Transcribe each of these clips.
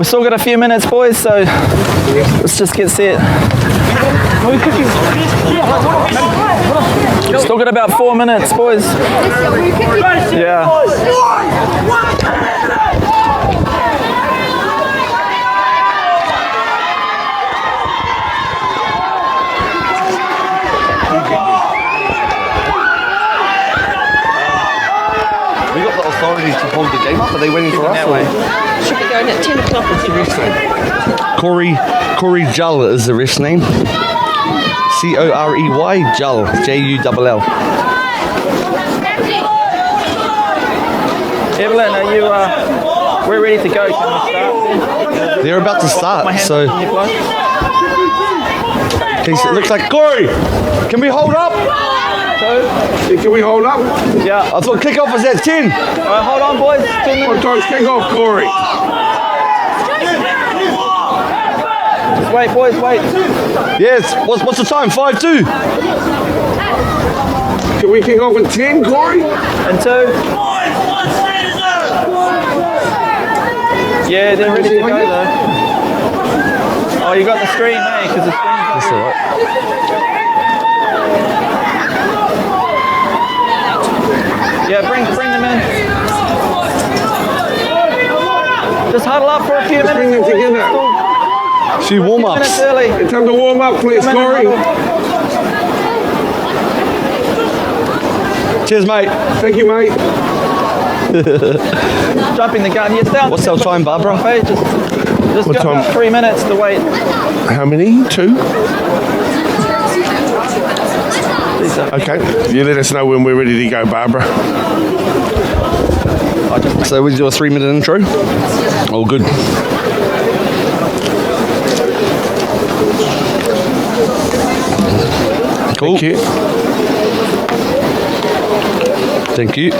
We've still got a few minutes, boys, so let's just get set. Still got about 4 minutes, boys. Yeah. We got the authorities to hold the game up. Are they waiting for us? That way. Should be going at 10 o'clock. What's the rest name? Corey Jull is the rest name. Corey Jull, Jull. Evelyn, are you? We're ready to go. Can we start? They're about to start, so. It looks like Corey. Can we hold up? Can we hold up? Yeah. I thought kickoff was at 10. Hold on, boys. 10 minutes. What time's kickoff, Corey? Just wait, boys. Wait. Yes. What's the time? 5-2. Can we kick off at 10, Corey? And 2. Yeah, they're ready to go though. Oh, you got the screen, eh? Because the screen's That's all right. Yeah, bring them in. Just huddle up for a few minutes. Bring them together. Few warm-ups. Minutes early. It's time to warm up, please, Come in and Corey. huddle. Cheers, mate. Thank you, mate. Jumping the gun. Yes, down. What's our time, Barbara? Hey, just What got time? about 3 minutes to wait. How many? 2? These are- Okay. You let us know when we're ready to go, Barbara. So we do a 3-minute intro. All good. Cool. Thank you. Thank you.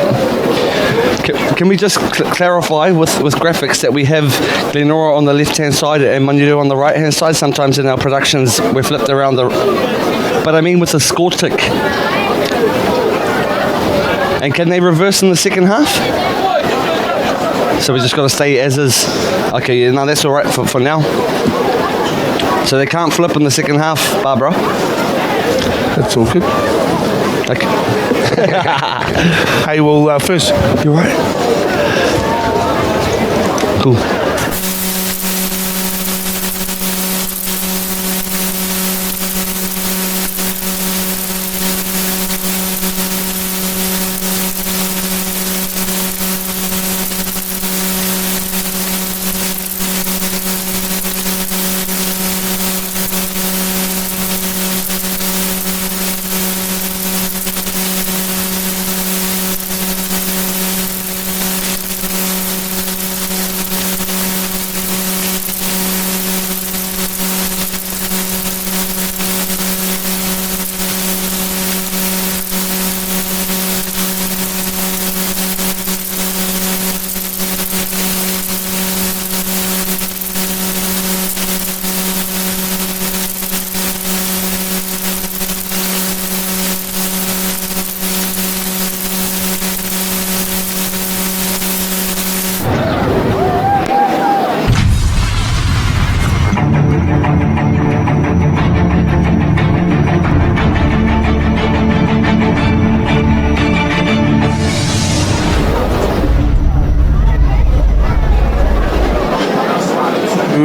Can we just clarify with graphics that we have Glenora on the left-hand side and Manurewa on the right-hand side? Sometimes in our productions we're flipped around but I mean with the score tick. And can they reverse in the second half? So we just got to stay as is. Okay, yeah, no, that's all right for now. So they can't flip in the second half, Barbara? That's all good. Okay. Hey, well, first, you're right. Cool.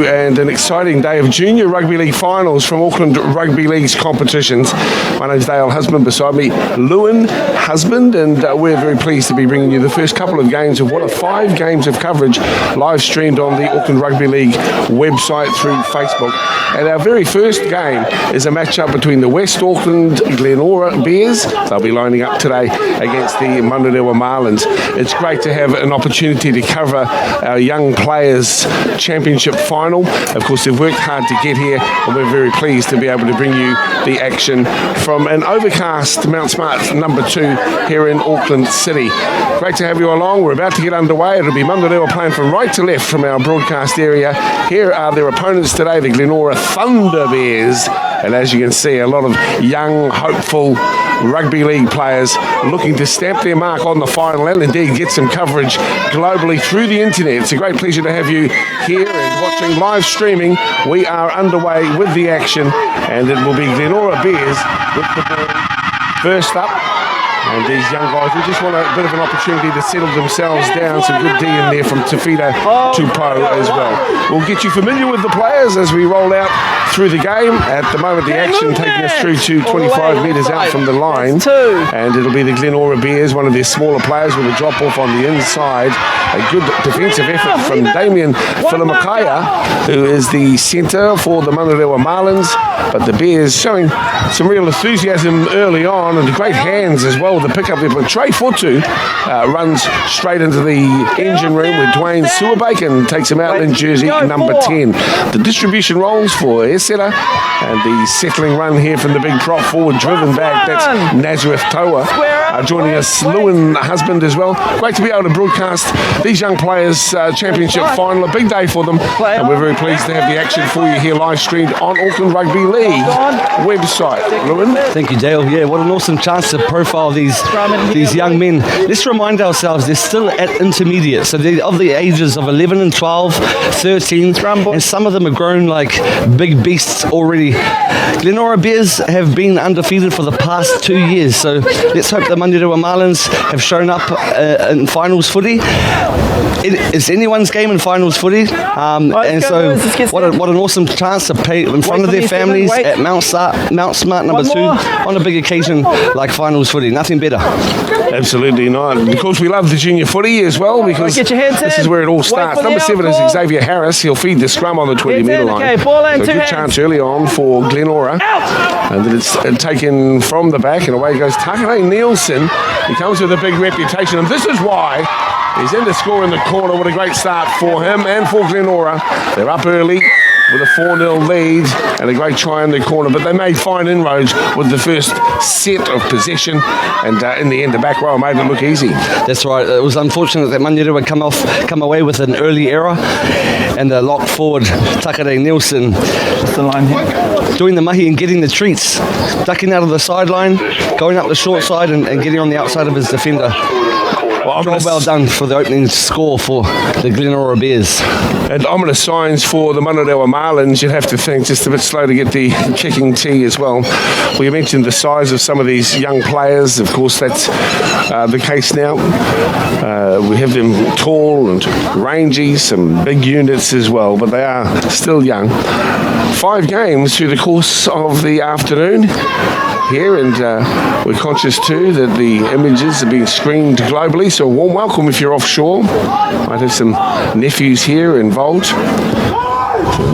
And an exciting day of Junior Rugby League finals from Auckland Rugby League's competitions. My name's Dale Husband, beside me Lewin Husband, and we're very pleased to be bringing you the first couple of games of what are 5 games of coverage live streamed on the Auckland Rugby League website through Facebook. And our very first game is a matchup between the West Auckland Glenora Bears. They'll be lining up today against the Manurewa Marlins. It's great to have an opportunity to cover our young players' championship final. Of course, they've worked hard to get here, and we're very pleased to be able to bring you the action from an overcast Mount Smart number 2 here in Auckland City. Great to have you along. We're about to get underway. It'll be Manurewa playing from right to left from our broadcast area. Here are their opponents today, the Glenora Thunder Bears. And as you can see, a lot of young, hopeful rugby league players looking to stamp their mark on the final and indeed get some coverage globally through the internet. It's a great pleasure to have you here and watching live streaming. We are underway with the action, and it will be Glenora Bears with the ball first up. And these young guys, we just want a bit of an opportunity to settle themselves down. Some good D in there from Tafida Tupo as well. We'll get you familiar with the players as we roll out through the game. At the moment, the action taking us through to 25 metres out from the line. And it'll be the Glenora Bears, one of their smaller players, with a drop-off on the inside. A good defensive effort from Damien Philomakaya, who is the centre for the Manurewa Marlins. But the Bears showing some real enthusiasm early on, and great hands as well to pick up there. But Trey Fotu runs straight into the engine room with Dwayne Sewer-Bacon, takes him out in jersey number 10. The distribution rolls for Esela, and the settling run here from the big prop forward driven back, that's Nazareth Toa. Joining us, Lewin Husband as well. Great to be able to broadcast these young players' championship final, a big day for them, and we're very pleased to have the action for you here live streamed on Auckland Rugby League website. Lewin? Thank you, Dale. Yeah, what an awesome chance to profile these young men. Let's remind ourselves they're still at intermediate, so they're of the ages of 11 and 12, 13, and some of them have grown like big beasts already. Glenora Bears have been undefeated for the past 2 years, so let's hope the Manurewa Marlins have shown up in finals footy. It's anyone's game in finals footy, and so what an awesome chance to play in front of their families at Mount Smart number 2 on a big occasion like finals footy. Nothing better. Absolutely not. Of course, we love the junior footy as well, because this is where it all starts. Number 7 is Xavier Harris. He'll feed the scrum on the 20-metre line. So a good chance early on for Glenora, and then it's taken from the back, and away goes Takane Nielsen. He comes with a big reputation, and this is why he's in to score in the corner. What a great start for him and for Glenora. They're up early with a 4-0 lead and a great try in the corner, but they made fine inroads with the first set of possession, and in the end the back row made it look easy. That's right. It was unfortunate that Manurewa would come away with an early error, and the lock forward Takare Nielsen doing the mahi and getting the treats, ducking out of the sideline, going up the short side and getting on the outside of his defender. Well done for the opening score for the Glenora Bears. And ominous signs for the Manurewa Marlins. You'd have to think just a bit slow to get the kicking tee as well. Well, you mentioned the size of some of these young players. Of course, that's the case now. We have them tall and rangy, some big units as well, but they are still young. 5 games through the course of the afternoon here, and we're conscious too that the images are being screened globally, so a warm welcome if you're offshore. Might have some nephews here involved.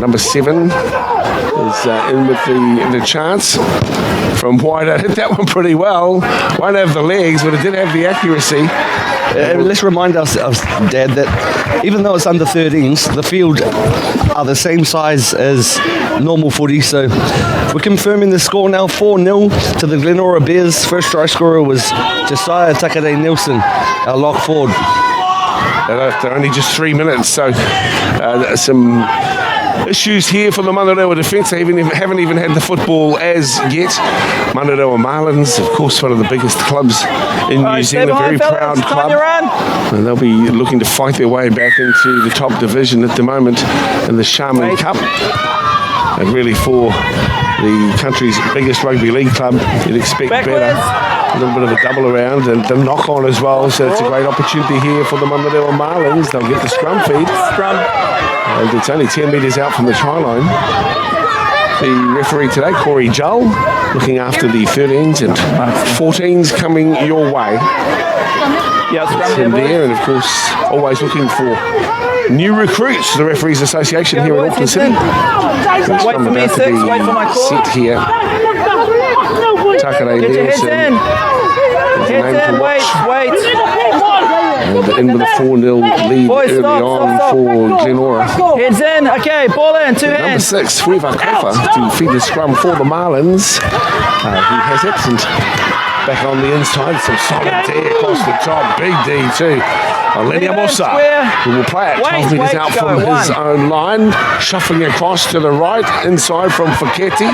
Number 7 is in with the chance from White. Hit that one pretty well. Won't have the legs, but it did have the accuracy. Let's remind ourselves, Dad, that even though it's under 13s, the field are the same size as normal footy. So we're confirming the score now, 4-0 to the Glenora Bears. First try scorer was Josiah Takare Nielsen, our lock forward. After only just 3 minutes, so some issues here for the Manurewa defence. They haven't even had the football as yet. Manurewa Marlins, of course, one of the biggest clubs in New Zealand, a very proud club. And they'll be looking to fight their way back into the top division at the moment in the Shaman Cup. And really for the country's biggest rugby league club, you'd expect better. A little bit of a double around and the knock on as well, so it's a great opportunity here for the Manurewa Marlins. They'll get the scrum feed. And it's only 10 metres out from the try line. The referee today, Corey Jull, looking after the 13s and 14s coming your way. It's in there, and of course, always looking for new recruits. The Referees Association here in Auckland City. Wait for me, 6. Wait for my call. Set here. Takare Nielsen. Heads in, wait. And in with a 4-0 lead early on for Glenora. Heads in, okay, ball in, 2 hands. Number 6, Fuiva Kofa, to feed the scrum for the Marlins. He has it, and back on the inside, some solid D across the top, big D too. Lenia Mosa, who will play it 12 metres out from his own line, shuffling across to the right, inside from Faketi.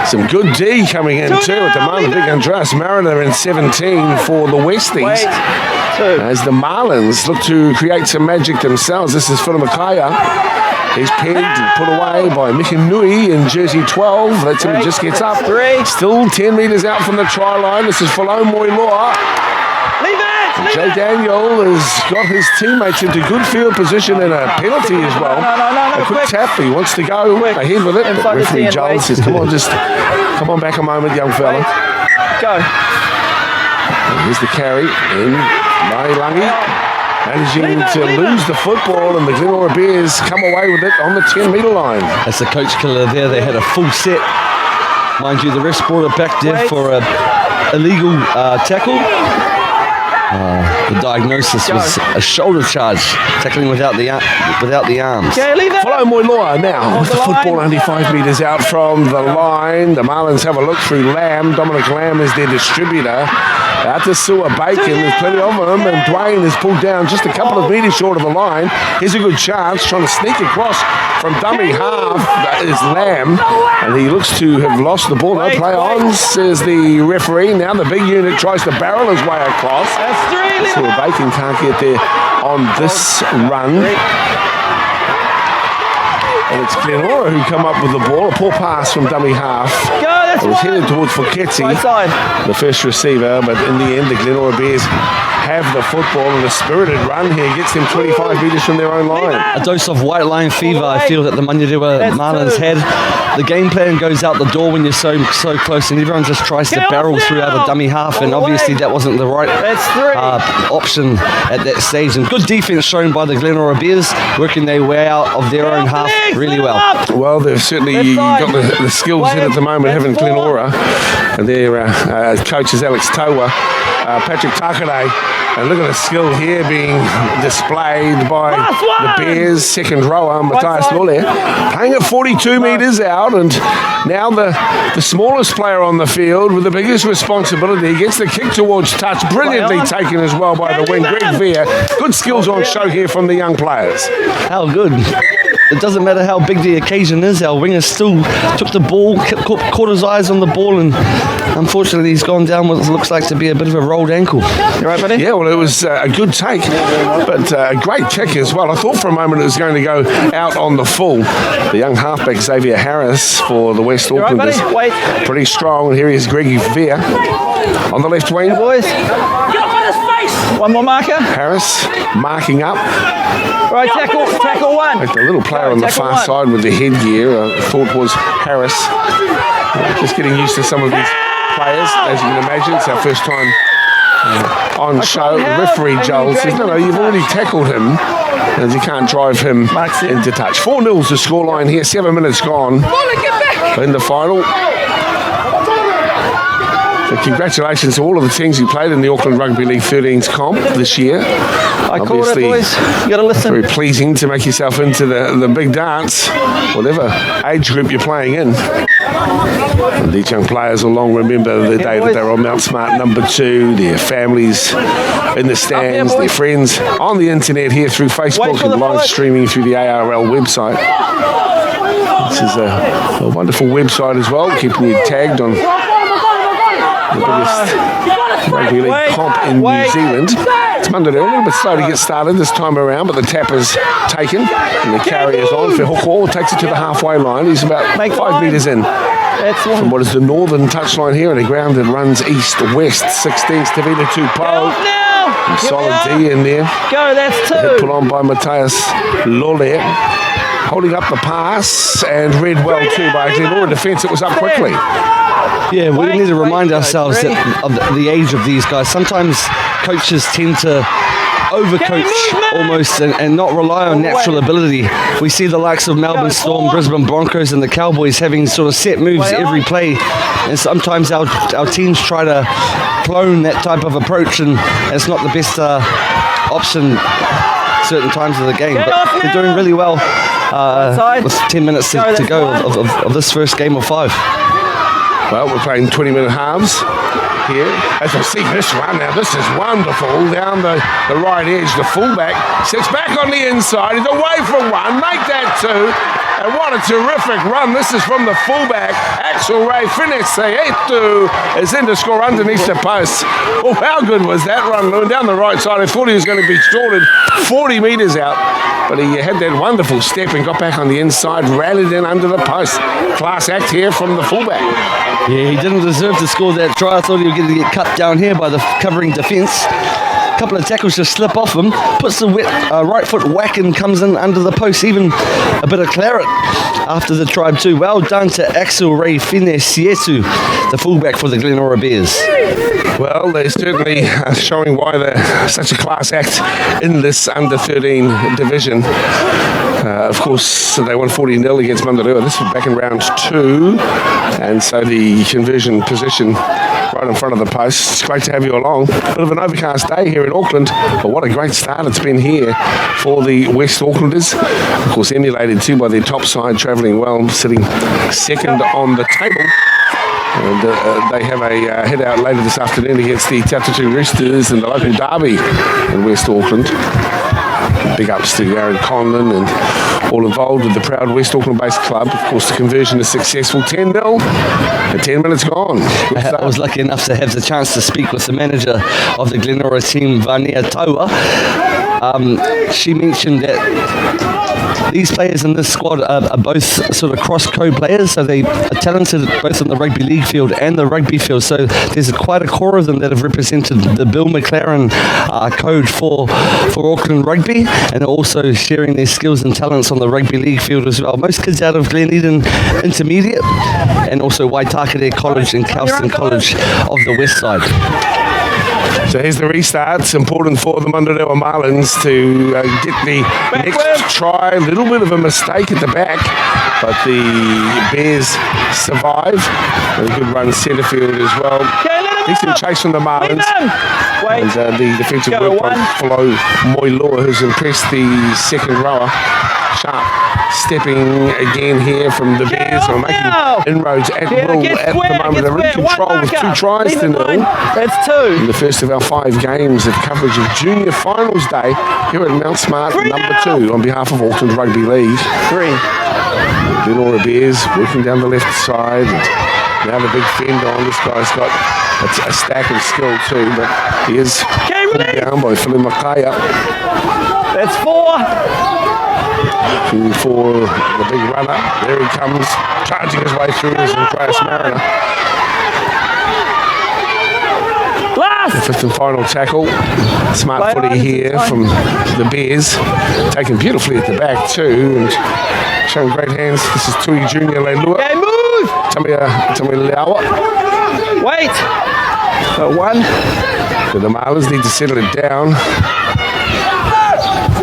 Some good D coming in too at the moment. Big Andras Mariner in 17 for the Westies. As the Marlins look to create some magic themselves. This is Filamakaya. He's pegged and put away by Mikinui in jersey 12. That's him, he just gets up. Still 10 metres out from the try line. This is Falomoiloa. Joe Daniel has got his teammates into good field position and a penalty as well. A quick tap. He wants to go ahead with it. But referee Joel says, come on back a moment, young fella. Go. And here's the carry in by Lungi. Managing to lose the football, and the Glenora Bears come away with it on the 10-metre line. That's the coach killer there. They had a full set. Mind you, the ref brought it back there for a illegal tackle. The diagnosis was a shoulder charge, tackling without the arms. Follow Moiloa now with the football only 5 metres out from the line. The Marlins have a look through Lamb. Dominic Lamb is their distributor. Out to Sua Bacon, there's plenty of them, and Dwayne is pulled down just a couple of metres short of the line. Here's a good chance, trying to sneak across from dummy half. That is Lamb, and he looks to have lost the ball. No play on, says the referee. Now the big unit tries to barrel his way across. Sua Bacon can't get there on this run. And it's Glenora who come up with the ball. A poor pass from dummy half. It was headed towards Fuketsi, the first receiver, but in the end the Glenora Bears have the football, and a spirited run here gets them 25 metres from their own line. A dose of white line fever I feel that the Manurewa Marlins had. The game plan goes out the door when you're so close, and everyone just tries to barrel through out of dummy half, and obviously that wasn't the right option at that stage. And good defence shown by the Glenora Bears, working their way out of their own half really well. Well, they've certainly got the skills in at the moment, haven't Glenora? And their coach is Alex Towa, Patrick Takare. And look at the skill here being displayed by the Bears' second rower, Matthias Lole, playing at 42 metres out, and now the smallest player on the field with the biggest responsibility gets the kick towards touch, brilliantly taken as well by the wing, Greg Veer. Good skills on show here from the young players. How good. It doesn't matter how big the occasion is, our winger still took the ball, caught his eyes on the ball, and unfortunately he's gone down with what looks like to be a bit of a rolled ankle. You right, buddy? Yeah, well, it was a good take, but a great kick as well. I thought for a moment it was going to go out on the full. The young halfback Xavier Harris for the West Auckland is pretty strong, and here is Greggy Veer on the left wing. Yeah, boys. One more marker. Harris marking up. Right, tackle one. Like the little player on the far side with the headgear, I thought was Harris. Just getting used to some of these players, as you can imagine. It's our first time on show. Referee Joel says, no, you've already tackled him, as you can't drive him into touch. 4-0's the scoreline here, 7 minutes gone in the final. So congratulations to all of the teams who played in the Auckland Rugby League 13s comp this year. I called it, boys. You got to listen. Very pleasing to make yourself into the big dance, whatever age group you're playing in. And these young players will long remember the day that they were on Mount Smart number 2, their families in the stands, their friends on the internet here through Facebook and live streaming through the ARL website. This is a wonderful website as well, keeping you tagged on the biggest rugby league comp in New Zealand. It's Monday, a little bit slow to get started this time around, but the tap is taken and the carry is on. Whirhoko takes it to the halfway line. He's about 5 metres in from what is the northern touchline here, and a ground that runs east-west. 16 Stavina Tupou. Solid D in there. Go, that's 2. Hit put on by Matthias Lole. Holding up the pass and read well too by Glenora defence. It was up quickly. Yeah, we need to remind ourselves of the age of these guys. Sometimes coaches tend to overcoach almost and not rely on natural ability. We see the likes of Melbourne Storm, Brisbane Broncos and the Cowboys having sort of set moves every play, and sometimes our teams try to clone that type of approach, and it's not the best option certain times of the game, but they're doing really well with 10 minutes to go of this first game of 5. Well, we're playing 20-minute halves here. As I see this run now, this is wonderful. Down the right edge, the fullback sits back on the inside. He's away from one. Make that 2. And what a terrific run. This is from the fullback. Axel Ray Fineseetu is in to score underneath the post. Oh, how good was that run? Down the right side. I thought he was going to be shorted 40 metres out. But he had that wonderful step and got back on the inside, rallied in under the post. Class act here from the fullback. Yeah, he didn't deserve to score that try. I thought he was going to get cut down here by the covering defence. A couple of tackles just slip off him, puts the right foot whack and comes in under the post. Even a bit of claret after the try too. Well done to Axel Ray Fineseetu, the fullback for the Glenora Bears. Well, they're certainly showing why they're such a class act in this under-13 division. Of course, they won 40-0 against Manurewa. This was back in round 2. And so the conversion position right in front of the post. It's great to have you along. Bit of an overcast day here in Auckland, but what a great start it's been here for the West Aucklanders. Of course, emulated too by their top side, travelling well, sitting second on the table. And they have a head out later this afternoon against the Tatatu Roosters in the local derby in West Auckland. Big ups to Aaron Conlon and all involved with the proud West Auckland-based club. Of course, the conversion is successful, 10-0, and 10 minutes gone. I was lucky enough to have the chance to speak with the manager of the Glenora team, Vania Taua. She mentioned that these players in this squad are both sort of cross-code players, so they are talented both on the rugby league field and the rugby field. So there's quite a core of them that have represented the Bill McLaren code for Auckland rugby, and also sharing their skills and talents on the rugby league field as well. Most kids out of Glen Eden Intermediate and also Waitakere College and Kelston College of the West Side. So here's the restart. It's important for the Manurewa Marlins to get the next try. A little bit of a mistake at the back, but the Bears survive. And a good run centre field as well. Decent chase from the Marlins. And the defensive work by Flo Moilua, who's impressed the second rower. Sharp stepping again here from the Bears, who are making inroads at will at the moment. They're in control with 2 tries to 0. That's 2. In the first of our 5 games of coverage of Junior Finals Day here at Mount Smart, number 2 on behalf of Auckland Rugby League. 3. The Glenora Bears working down the left side. And now the big fender on. This guy's got a stack of skill too, but he is pulled down by Philip Makaya. That's 4. For the big runner. There he comes, charging his way through as Andreas Mariner. The 5th and final tackle. Smart footy here from the Bears. Taken beautifully at the back too, and showing great hands. This is Tui Junior Leilua. Okay, move! Tami Leawa. Wait! Got 1. So the Marlins need to settle it down.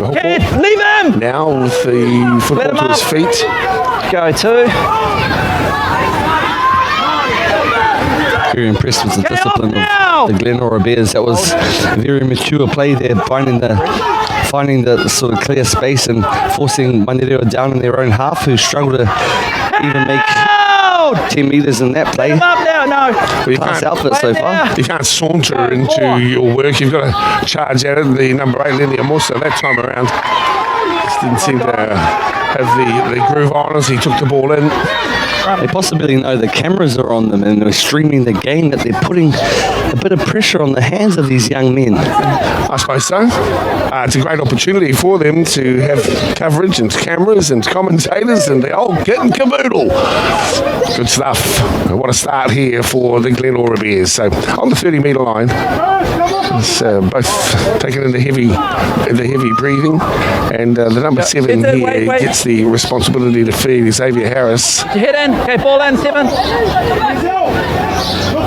Okay, leave him! Now with the football to his feet. Go 2. Very impressed with the discipline of the Glenora Bears. That was a very mature play there, finding the sort of clear space and forcing Manurewa down in their own half, who struggled to even make 10 metres in that play. Class outfit so far. You can't saunter into your work. You've got to charge at it. The number 8, Lenny Amosa, that time around just didn't seem to have the groove on as he took the ball in. They possibly know the cameras are on them and they're streaming the game, that they're putting a bit of pressure on the hands of these young men. I suppose so. It's a great opportunity for them to have coverage and cameras and commentators and the old kit and caboodle. Good stuff. What a start here for the Glenora Bears. So on the 30-metre line, it's both taken in the heavy breathing, and the number 7 here gets the responsibility to feed Xavier Harris. Head in. Okay, ball in, 7.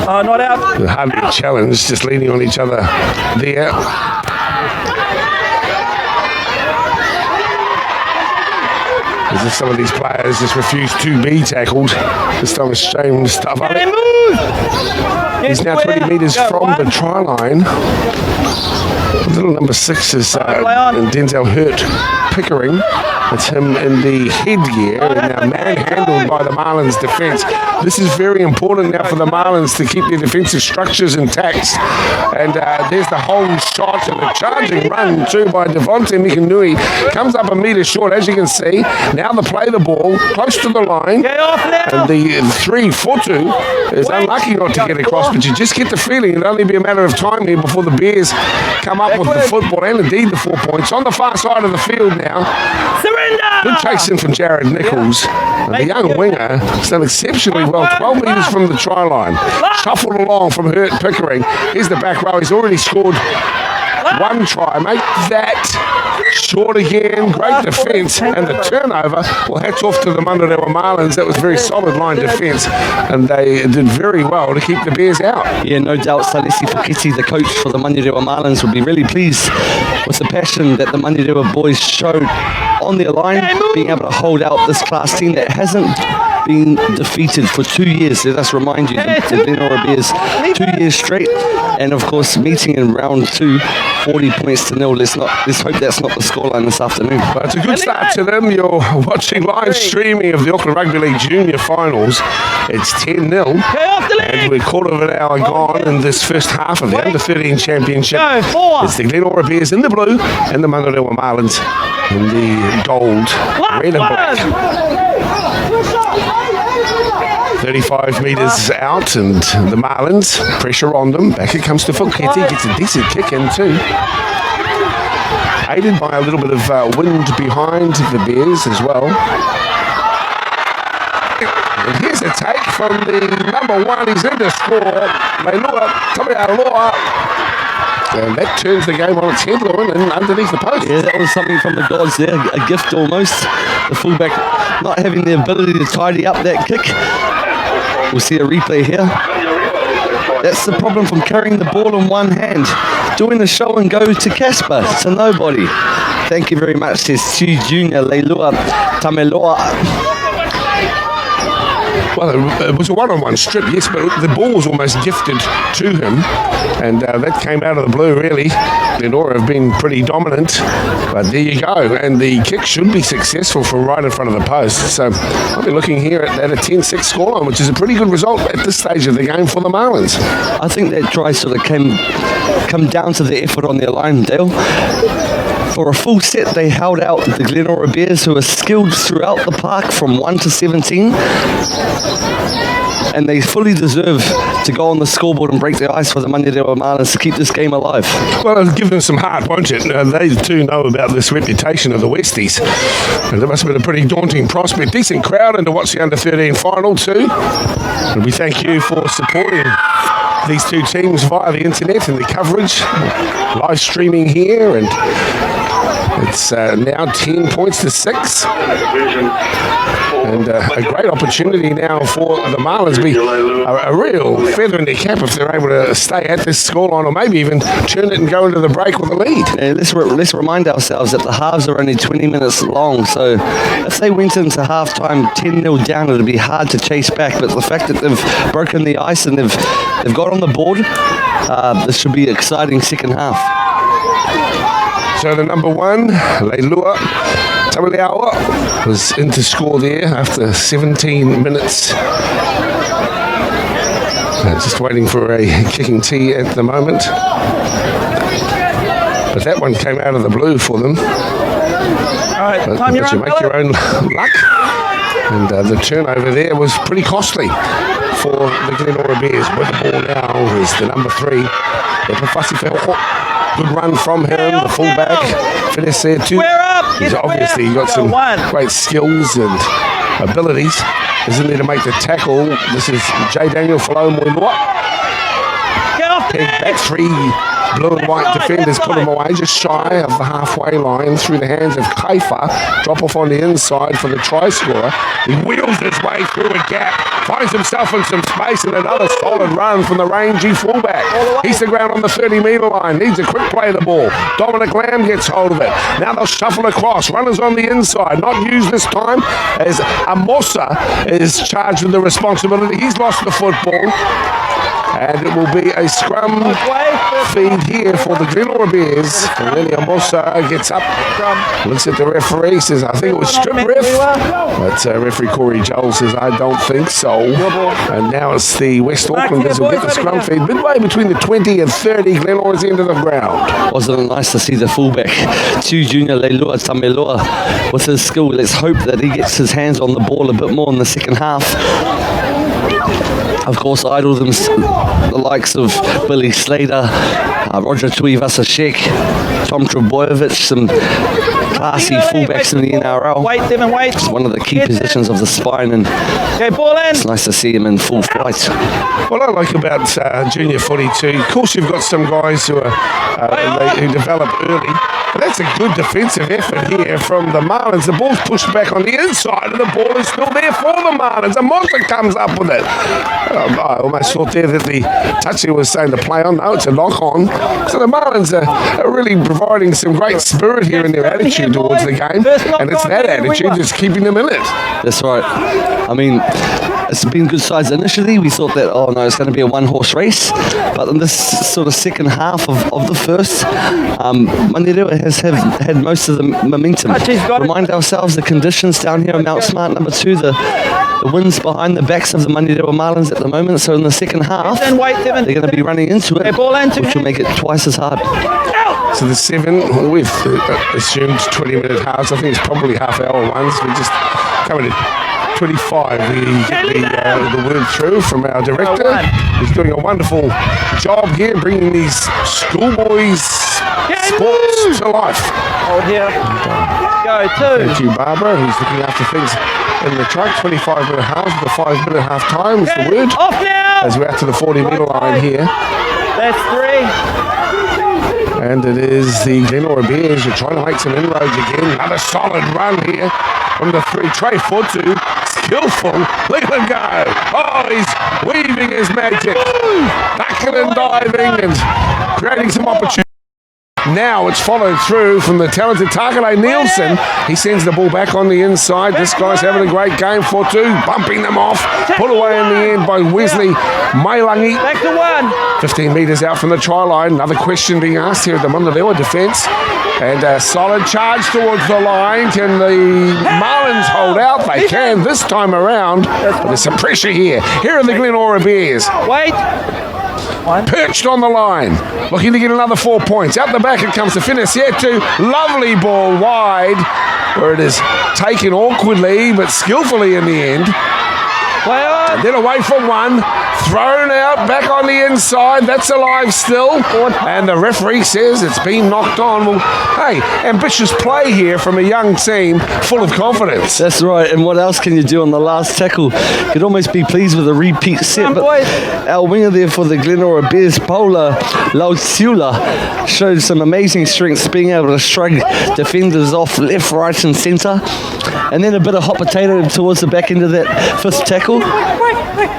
Oh, not out. Hardly a challenge, just leaning on each other there. As if some of these players just refuse to be tackled. This time it's James stuff up. He's now 20 metres from the try line. Little number 6 is Denzel Hurt Pickering. It's him in the headgear and now manhandled by the Marlins defence. This is very important now for the Marlins to keep their defensive structures intact. And there's the whole shot and the charging run too by Devonte Mikanui. Comes up a metre short, as you can see. Now Now they play the ball close to the line. Get off now. And the 3-4-2 is unlucky not to get across, but you just get the feeling it'll only be a matter of time here before the Bears come up with the football and indeed the 4 points. On the far side of the field now. Surrender. Good chasing from Jared Nichols. And the young winger has done exceptionally well. 12 metres from the try line. Shuffled along from Hurt Pickering. Here's the back row. He's already scored one try. Make that short again. Great defence. And the turnover. Well, hats off to the Manurewa Marlins. That was very solid line defence. And they did very well to keep the Bears out. Yeah, no doubt Salesi Fukiti, the coach for the Manurewa Marlins, will be really pleased with the passion that the Manurewa boys showed on their line, being able to hold out this class team that hasn't been defeated for 2 years. Let us remind you, the Glenora Bears 2 years straight, and of course meeting in round 2, 40 points to nil. Let's hope that's not the scoreline this afternoon. But it's a good start to them. You're watching live streaming of the Auckland Rugby League Junior Finals. It's 10-0, and we're quarter of an hour gone in this first half of the Under13 Championship. It's the Glenora Bears in the blue and the Manurewa Marlins in the gold, red and black. 35 metres out, and the Marlins, pressure on them. Back it comes to Fukiti, gets a decent kick in too. Aided by a little bit of wind behind the Bears as well. And here's a take from the number 1. He's in to score. Glenora, Tamealoa. And that turns the game on its head, Lauren, and underneath the post. Yeah, that was something from the gods there, a gift almost. The fullback not having the ability to tidy up that kick. We'll see a replay here. That's the problem from carrying the ball in one hand. Doing the show and go to Casper, to nobody. Thank you very much, says Stu Junior Leilua Tameloa. Well, it was a one-on-one strip, yes, but the ball was almost gifted to him, and that came out of the blue, really. Glenora have been pretty dominant, but there you go, and the kick should be successful from right in front of the post. So I'll be looking here at a 10-6 scoreline, which is a pretty good result at this stage of the game for the Marlins. I think that try sort of come down to the effort on their line, Dale. For a full set, they held out the Glenora Bears, who are skilled throughout the park from 1 to 17. And they fully deserve to go on the scoreboard and break the ice for the Manurewa Marlins to keep this game alive. Well, it'll give them some heart, won't it? They too know about this reputation of the Westies. And it must have been a pretty daunting prospect. Decent crowd and to watch the Under13 final too. And we thank you for supporting these two teams via the internet and the coverage. Live streaming here, and it's now 10 points to 6. And a great opportunity now for the Marlins. Be a real feather in their cap if they're able to stay at this scoreline, or maybe even turn it and go into the break with a lead. And let's remind ourselves that the halves are only 20 minutes long, so if they went into halftime 10-0 down, it would be hard to chase back. But the fact that they've broken the ice and they've got on the board, this should be an exciting second half. So the number 1, Leilua Tamealoa, was in to score there after 17 minutes. Just waiting for a kicking tee at the moment. But that one came out of the blue for them. All right, time But you make your own luck. And the turnover there was pretty costly for the Glenora Bears. With the ball now is the number 3, Epafasi. Good run from him, the fullback. Finish there too. He's obviously got some great skills and abilities. Isn't there to make the tackle? This is J. Daniel Falomoilua. Back 3 blue and white defenders put him away just shy of the halfway line through the hands of Kaifa. Drop off on the inside for the try scorer. He wheels his way through a gap, finds himself in some space, and another solid run from the rangy fullback. He's the ground on the 30-metre line, needs a quick play of the ball. Dominic Lamb gets hold of it. Now they'll shuffle across. Runners on the inside, not used this time as Amosa is charged with the responsibility. He's lost the football. And it will be a scrum feed here for the Glenora Bears. And Lenny Amosa gets up, looks at the referee, says, I think it was strip ref. But referee Corey Joel says, I don't think so. And now it's the West Aucklanders who get the scrum feed midway between the 20 and 30. Glenora's end of the ground. Wasn't it nice to see the fullback, Junior Leilua Tameloa, with his skill? Let's hope that he gets his hands on the ball a bit more in the second half. Of course, idle them the likes of Billy Slater, Roger Tuivasa-Sheck, Tom Trebojevic, some classy fullbacks in the NRL. Wait, Devin, wait. It's one of the key positions of the spine, and ball in. It's nice to see him in full flight. What I like about junior footy too, of course you've got some guys who are who develop early, but that's a good defensive effort here from the Marlins. The ball's pushed back on the inside and the ball is still there for the Marlins. And Monza comes up with it. I almost thought there that the touchy was saying to play on. No, it's a knock on. So the Marlins are really providing some great spirit here in their attitude towards the game, and it's that attitude that's keeping them in it. That's right. I mean, it's been good sides initially. We thought that, oh no, it's going to be a one-horse race, but in this sort of second half of the first, Manurewa has had most of the momentum. Remind ourselves the conditions down here in Mount Smart, number 2, the winds behind the backs of the Manurewa Marlins at the moment. So in the second half, they're going to be running into it, which will make it twice as hard. So the 7, we've assumed 20-minute halves. I think it's probably half-hour ones. We just coming at 25. We get the word through from our director. He's doing a wonderful job here, bringing these schoolboys sports to life. Hold here. Go 2. Thank you, Barbara, who's looking after things in the truck. 25-minute halves, the 5-minute half time is the word. Off now. As we're out to the 40-metre line here. That's 3. And it is the Glenora Bears who are trying to make some inroads again. Another solid run here from the 3. Trey Fortu, skillful. Look at him go. Oh, he's weaving his magic. Ducking and diving and creating some opportunities. Now it's followed through from the talented Takane Nielsen. He sends the ball back on the inside. This guy's having a great game. Fortu bumping them off. Put away in the end by Wesley Mailangi. Back to 1. 15 metres out from the try line. Another question being asked here at the Manurewa defence. And a solid charge towards the line. Can the Marlins hold out? They can this time around. But there's some pressure here. Here are the Glenora Bears. Wait. Perched on the line, looking to get another 4 points. Out the back it comes to Finisietu. Lovely ball wide, where it is taken awkwardly but skillfully in the end. And then away from 1, thrown out, back on the inside. That's alive still. And the referee says it's been knocked on. Well, hey, ambitious play here from a young team full of confidence. That's right, and what else can you do on the last tackle? You'd almost be pleased with a repeat set, but our winger there for the Glenora Bears, Paula Lauciula, showed some amazing strengths, being able to shrug defenders off left, right and centre, and then a bit of hot potato towards the back end of that 5th tackle.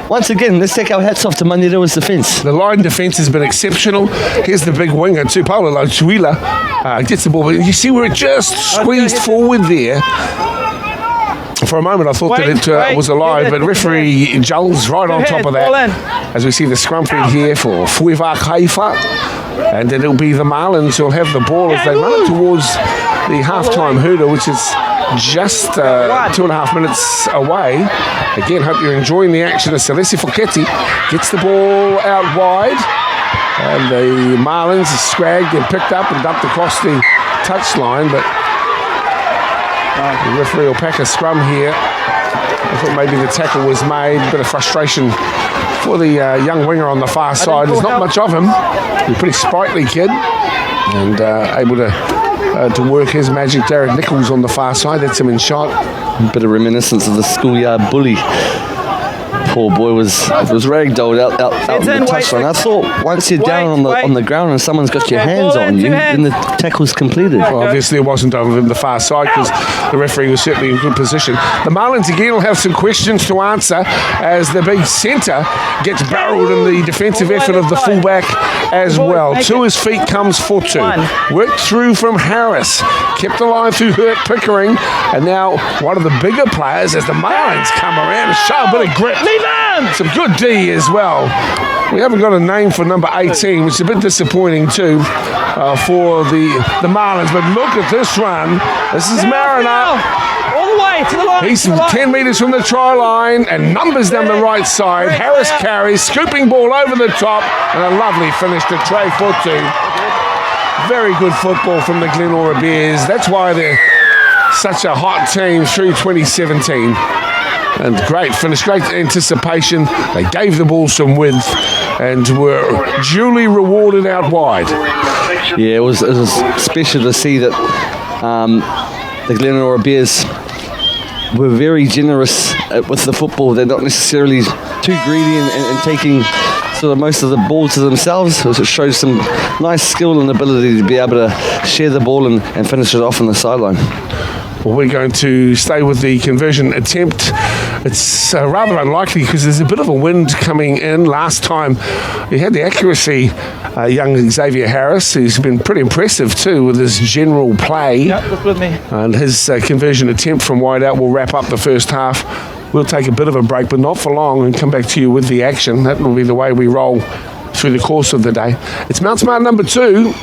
Once again, let's take our hats off to Manurewa's defence. The line defence has been exceptional. Here's the big winger too, Paula Lauciula, gets the ball, but you see where it just squeezed forward there. For a moment I thought that it was alive, but referee Joel's right on top of that. As we see the scrum feed here for Fuiva Kaifa. And then it'll be the Marlins who'll have the ball as they run it towards the halftime hooter, which is just 2.5 minutes away. Again, hope you're enjoying the action as Celeste Fochetti gets the ball out wide. And the Marlins are scragged and picked up and dumped across the touchline, but the referee will pack a scrum here. I thought maybe the tackle was made. A bit of frustration for the young winger on the far side. There's not much of him. He's a pretty sprightly kid and able to work his magic. Jared Nichols on the far side. That's him in shot. A bit of reminiscence of the schoolyard bully. Poor boy was ragdolled out in the touchline. I thought once you're down on the ground and someone's got your hands on you, then the tackle's completed. Well, obviously it wasn't over the far side because the referee was certainly in good position. The Marlins again will have some questions to answer as the big centre gets barreled in the defensive effort of the fullback as well. To his feet comes Fortu. Worked through from Harris. Kept alive through Hurt Pickering. And now one of the bigger players as the Marlins come around and show a bit of grip. Some good D as well. We haven't got a name for number 18, which is a bit disappointing too for the Marlins. But look at this run. This is Mariner. All the way to the line. He's 10 metres from the try line and numbers down the right side. Harris carries, scooping ball over the top, and a lovely finish to tray for two. Very good football from the Glenora Bears. That's why they're such a hot team through 2017. And great finish, great anticipation. They gave the ball some width and were duly rewarded out wide. Yeah, it was special to see that the Glenora Bears were very generous with the football. They're not necessarily too greedy and taking sort of most of the ball to themselves. It shows some nice skill and ability to be able to share the ball and finish it off on the sideline. Well, we're going to stay with the conversion attempt. It's rather unlikely because there's a bit of a wind coming in. Last time he had the accuracy, young Xavier Harris, who's been pretty impressive too with his general play. Yep, that's with me. And his conversion attempt from wide out will wrap up the first half. We'll take a bit of a break, but not for long, and come back to you with the action. That will be the way we roll through the course of the day. It's Mount Smart number 2,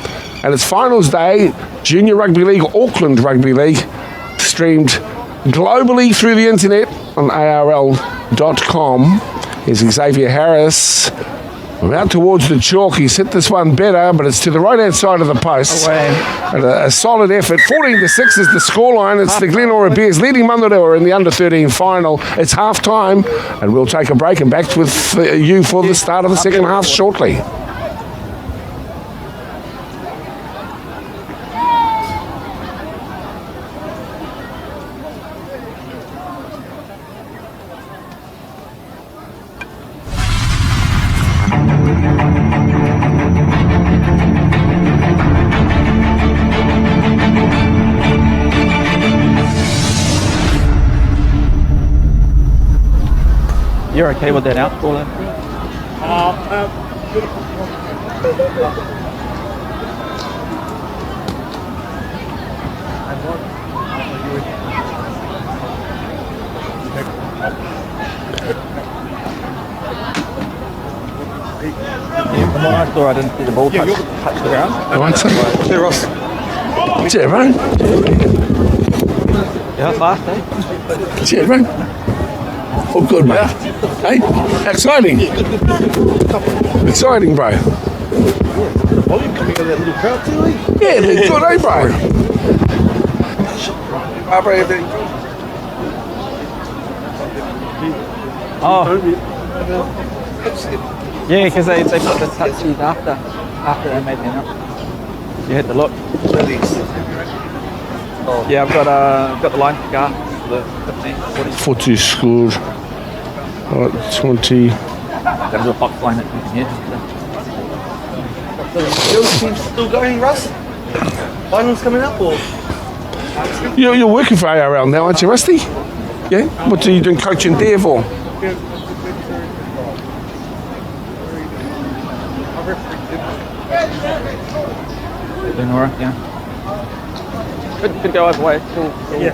and it's finals day, Junior Rugby League, Auckland Rugby League, streamed globally through the internet on ARL.com. Here's Xavier Harris. We're out towards the chalk. He's hit this one better, but it's to the right-hand side of the post. And a solid effort. 14-6 is the scoreline. It's the Glenora Bears leading Manurewa in the Under-13 final. It's half-time, and we'll take a break and back with you for the start of the second half shortly. You're okay with that out ball? From what I saw, I didn't see the ball touch the ground. All right, sir. Hey, Ross. That's it, right? Yeah, fast, eh? That's it, right? Oh, good, mate. Hey, exciting. Exciting, bro. Volume coming out of that little crowd too, eh? Yeah, they're good, eh, bro? Yeah, because they put the touches after they made the announcement. You had to look. Yeah, I've got the line kick after the 15, 40. Footy scored. All right, 20. Got a little box line that you can hear. Your team's still going, Russ? Finals coming up, or? You're working for ARL now, aren't you, Rusty? Yeah? What are you doing coaching there for? Glenora, yeah. Could go either way. Cool. Yeah.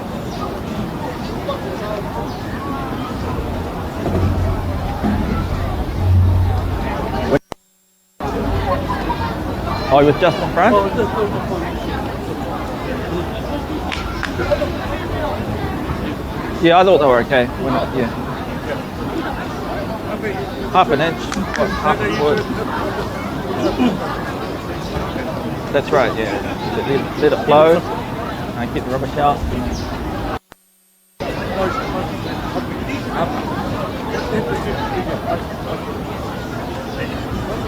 Oh, you with Justin front? Yeah, I thought they were okay. We're not, yeah. Half an inch. Half an foot. That's right, yeah. Let it flow. And get the rubbish out.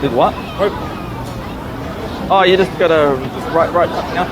Did what? Oh, you just gotta right touching up.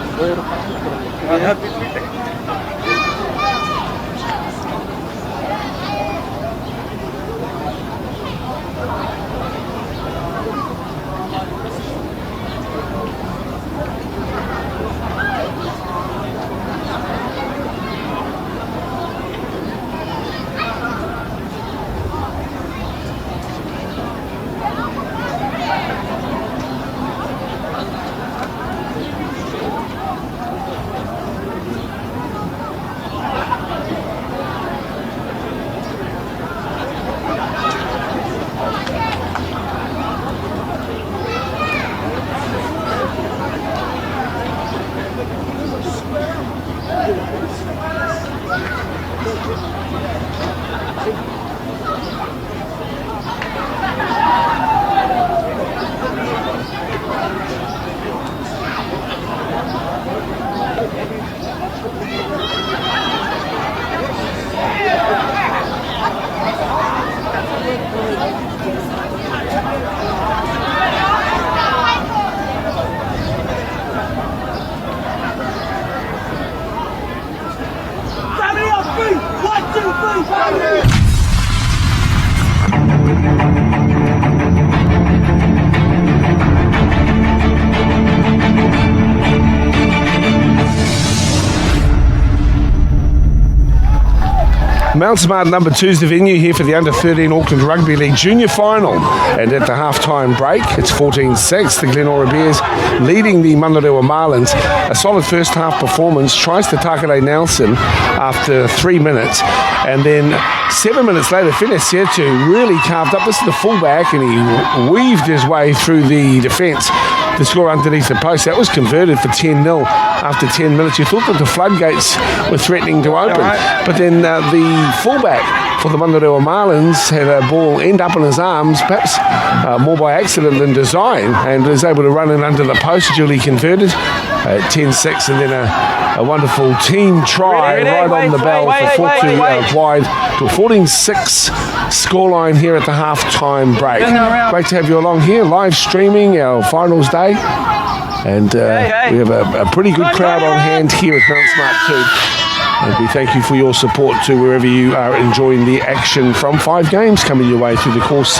Mount Smart number 2 is the venue here for the Under-13 Auckland Rugby League Junior Final. And at the half-time break, it's 14-6. The Glenora Bears leading the Manurewa Marlins. A solid first half performance. Tries to Takare Nelson after 3 minutes. And then 7 minutes later, Fenesetu really carved up. This is the fullback, and he weaved his way through the defence to score underneath the post. That was converted for 10-0 after 10 minutes. You thought that the floodgates were threatening to open. But then the fullback for the Manurewa Marlins had a ball end up in his arms, perhaps more by accident than design, and was able to run in under the post, duly converted at 10-6, and then a wonderful team try right on the bell for 4-2 wide to a 14-6 scoreline here at the half-time break. Great to have you along here, live streaming our finals day. And we have a pretty good crowd on hand here at Mount Smart too. And we thank you for your support too, wherever you are enjoying the action from 5 games coming your way through the course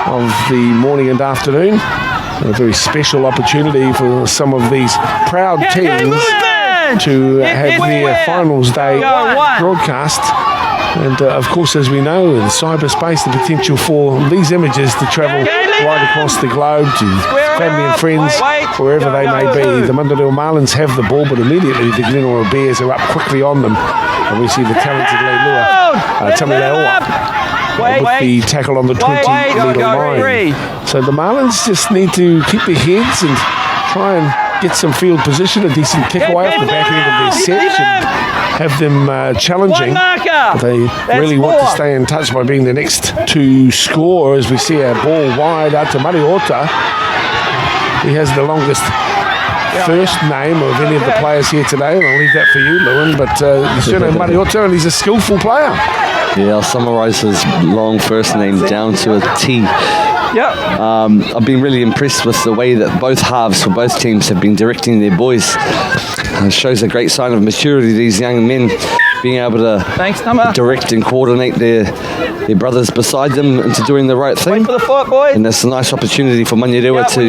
of the morning and afternoon. And a very special opportunity for some of these proud teams to have their finals day broadcast. And of course, as we know, in cyberspace, the potential for these images to travel right across the globe to family and friends, wherever they may be. The Manurewa Marlins have the ball, but immediately the Glenora Bears are up quickly on them. And we see the talented Leilua with the tackle on the 20-metre line. So the Marlins just need to keep their heads and try and get some field position, a decent kick away off the back end of their set, and have them challenging. But they really want to stay in touch by being the next to score, as we see a ball wide out to Mariota. He has the longest first name of any of the players here today, and I'll leave that for you, Lewin, but the surname Mariota, and he's a skillful player. Yeah, I'll summarise his long first name down to a T. I've been really impressed with the way that both halves for both teams have been directing their boys. It shows a great sign of maturity, these young men being able to direct and coordinate their brothers beside them into doing the right thing. Wait for the foot, boys. And that's a nice opportunity for Manurewa to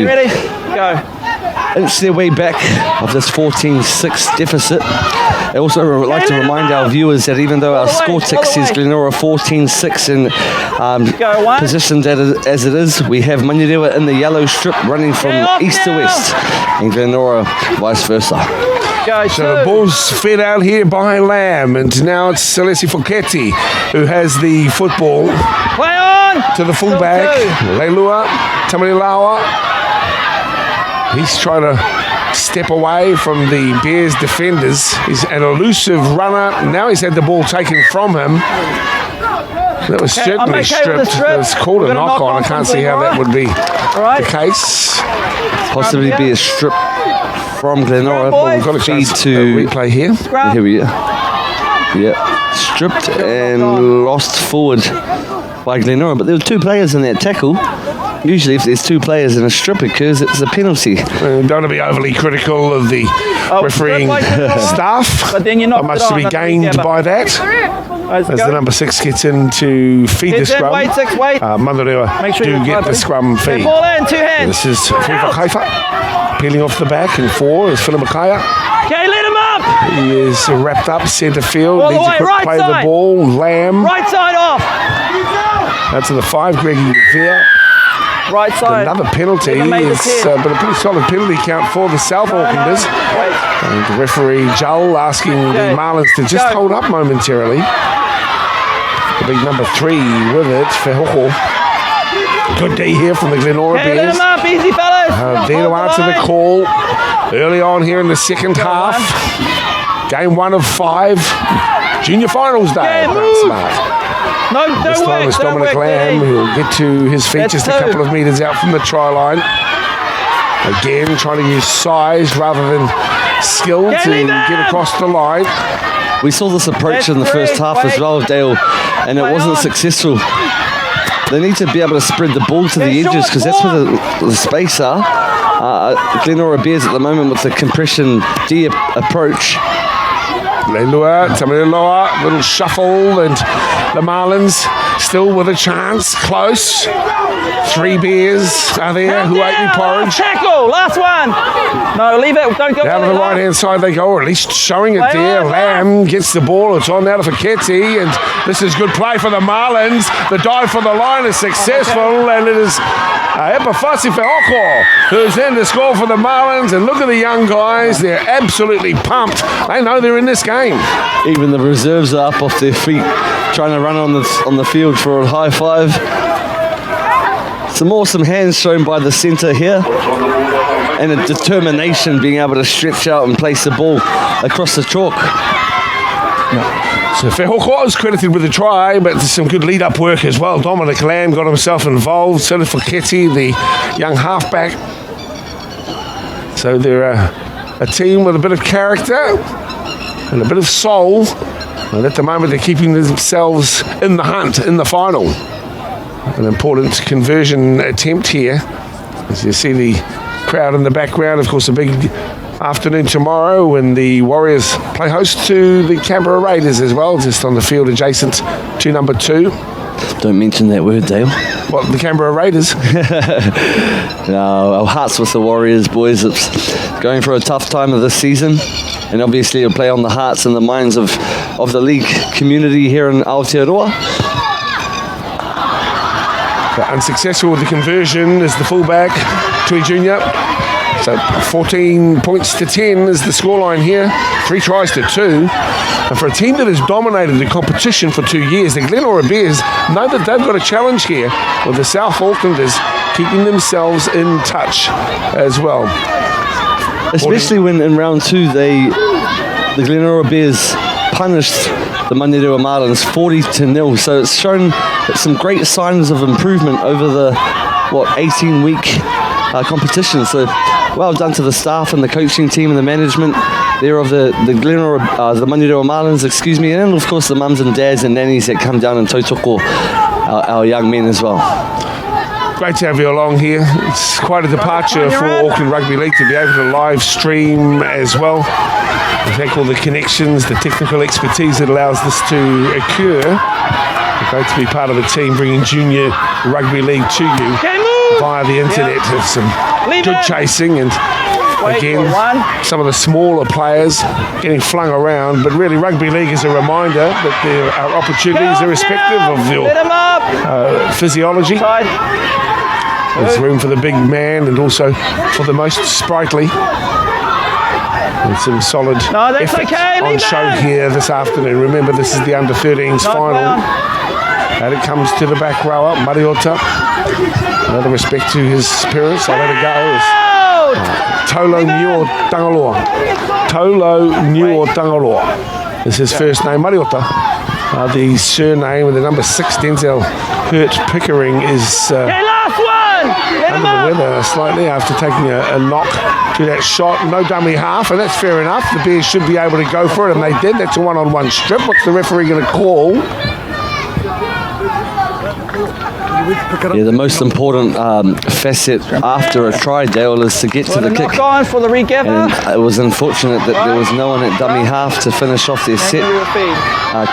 inch their way back of this 14-6 deficit. I also like to remind our viewers that even though our score tick says Glenora 14-6 and positioned as it is, we have Manurewa in the yellow strip running from east to west, and Glenora vice versa. So the ball's fed out here by Lamb, and now it's Celesi Foketti who has the football. Play on! To the fullback, Leilua Tamarilawa. He's trying to step away from the Bears defenders. He's an elusive runner. Now he's had the ball taken from him. That was certainly stripped. It's called a knock on. I can't see how that would be the case. Possibly be a strip from Glenora, but we've got a feed to replay here. Here we are. Yeah, stripped and lost forward by Glenora, but there were 2 players in that tackle. Usually if there's 2 players and a strip occurs, it's a penalty. Don't want to be overly critical of the refereeing staff. But then you're not much to be gained by that. As the number 6 gets in to feed the scrum. Manurewa do get the scrum feed. Ball in, 2 hands. This is Fuifa Kaifa peeling off the back, and 4 is Philomakaya. Okay, let him up. He is wrapped up centre field. Needs to quick play the ball. Lamb. Right side off. That's to the 5, Greggy Veer. Right side. Another penalty is but a pretty solid penalty count for the South Aucklanders. And the referee Joel asking the Marlins to just hold up momentarily. The big number 3 with it for Hoko. Good day here from the Glenora Bears. Let him up, easy fellas. There to answer the call early on here in the second half. Game 1 of 5. Junior finals day. That's smart. This time it's Dominic Lamb who will get to his feet just a couple of metres out from the try line. Again, trying to use size rather than skill to get across the line. We saw this approach in the first half as well, Dale, and it wasn't successful. They need to be able to spread the ball to the edges, because that's where the space are. Glenora Bears at the moment with the compression D approach Leilua, Tamiloa, little shuffle, and the Marlins still with a chance, close. 3 bears are there who ate me porridge. Tackle, last one. No, leave it, don't go. Down to the right hand side they go, or at least showing it there. Lamb gets the ball, it's on now to Faketi, and this is good play for the Marlins. The dive for the line is successful, and it is Epafasi Feoko who's in to score for the Marlins. And look at the young guys, they're absolutely pumped. They know they're in this game. Even the reserves are up off their feet, trying to run on the field for a high five. Some awesome hands shown by the centre here, and a determination being able to stretch out and place the ball across the chalk. So Feoko was credited with a try, but there's some good lead-up work as well. Dominic Lamb got himself involved. So did Faketi, the young halfback. So they're a team with a bit of character and a bit of soul. And at the moment, they're keeping themselves in the hunt, in the final. An important conversion attempt here. As you see the crowd in the background, of course, a big afternoon tomorrow when the Warriors play host to the Canberra Raiders as well, just on the field adjacent to number 2. Don't mention that word, Dale. What, the Canberra Raiders? No, our hearts with the Warriors, boys. It's going for a tough time of the season, and obviously it'll play on the hearts and the minds of the league community here in Aotearoa. Unsuccessful with the conversion is the fullback, Tui Jr. So 14 points to 10 is the scoreline here. 3 tries to 2. And for a team that has dominated the competition for 2 years, the Glenora Bears know that they've got a challenge here with the South Aucklanders keeping themselves in touch as well. Especially when in round 2 the Glenora Bears punished the Manurewa Marlins 40-0. So it's shown some great signs of improvement over the 18-week competition. So well done to the staff and the coaching team and the management there of the Glenora, the Manurewa Marlins, excuse me, and of course the mums and dads and nannies that come down and tautoko our young men as well. Great to have you along here. It's quite a departure for Auckland Rugby League to be able to live stream as well. I thank all the connections, the technical expertise that allows this to occur. Great to be part of a team bringing junior rugby league to you via the internet. With some good chasing and again some of the smaller players getting flung around, but really rugby league is a reminder that there are opportunities irrespective of your physiology. There's room for the big man and also for the most sprightly. And some solid effort on show here this afternoon. Remember, this is the Under13s final. And it comes to the back rower, Mariota. Another respect to his parents. I'll let it go. Tolo Niu Tangaloa. Tolo Niu Tangaloa is his first name. Mariota. The surname with the number 6, Denzel Hurt Pickering, is under the weather slightly after taking a knock to that shot. No dummy half, and that's fair enough. The Bears should be able to go for it, and they did. That's a one-on-one strip. What's the referee going to call? Yeah, the most important facet after a try, Dale, is to get to the kick. For the regather. And it was unfortunate that there was no one at dummy half to finish off their set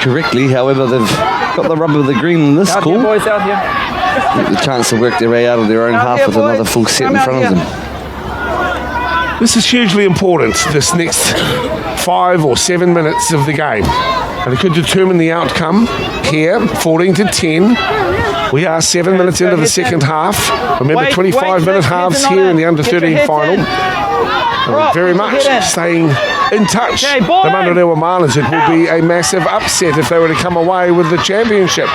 correctly. However, they've got the rub of the green in this call. Boys out here. The chance to work their way out of their own half with another full set in front of them. This is hugely important, this next 5 or 7 minutes of the game. And it could determine the outcome here, 14-10. We are 7 minutes into the second half. Remember, 25-minute halves here in the Under-13 final. And very much staying in touch. The Manurewa Marlins, it will be a massive upset if they were to come away with the championship.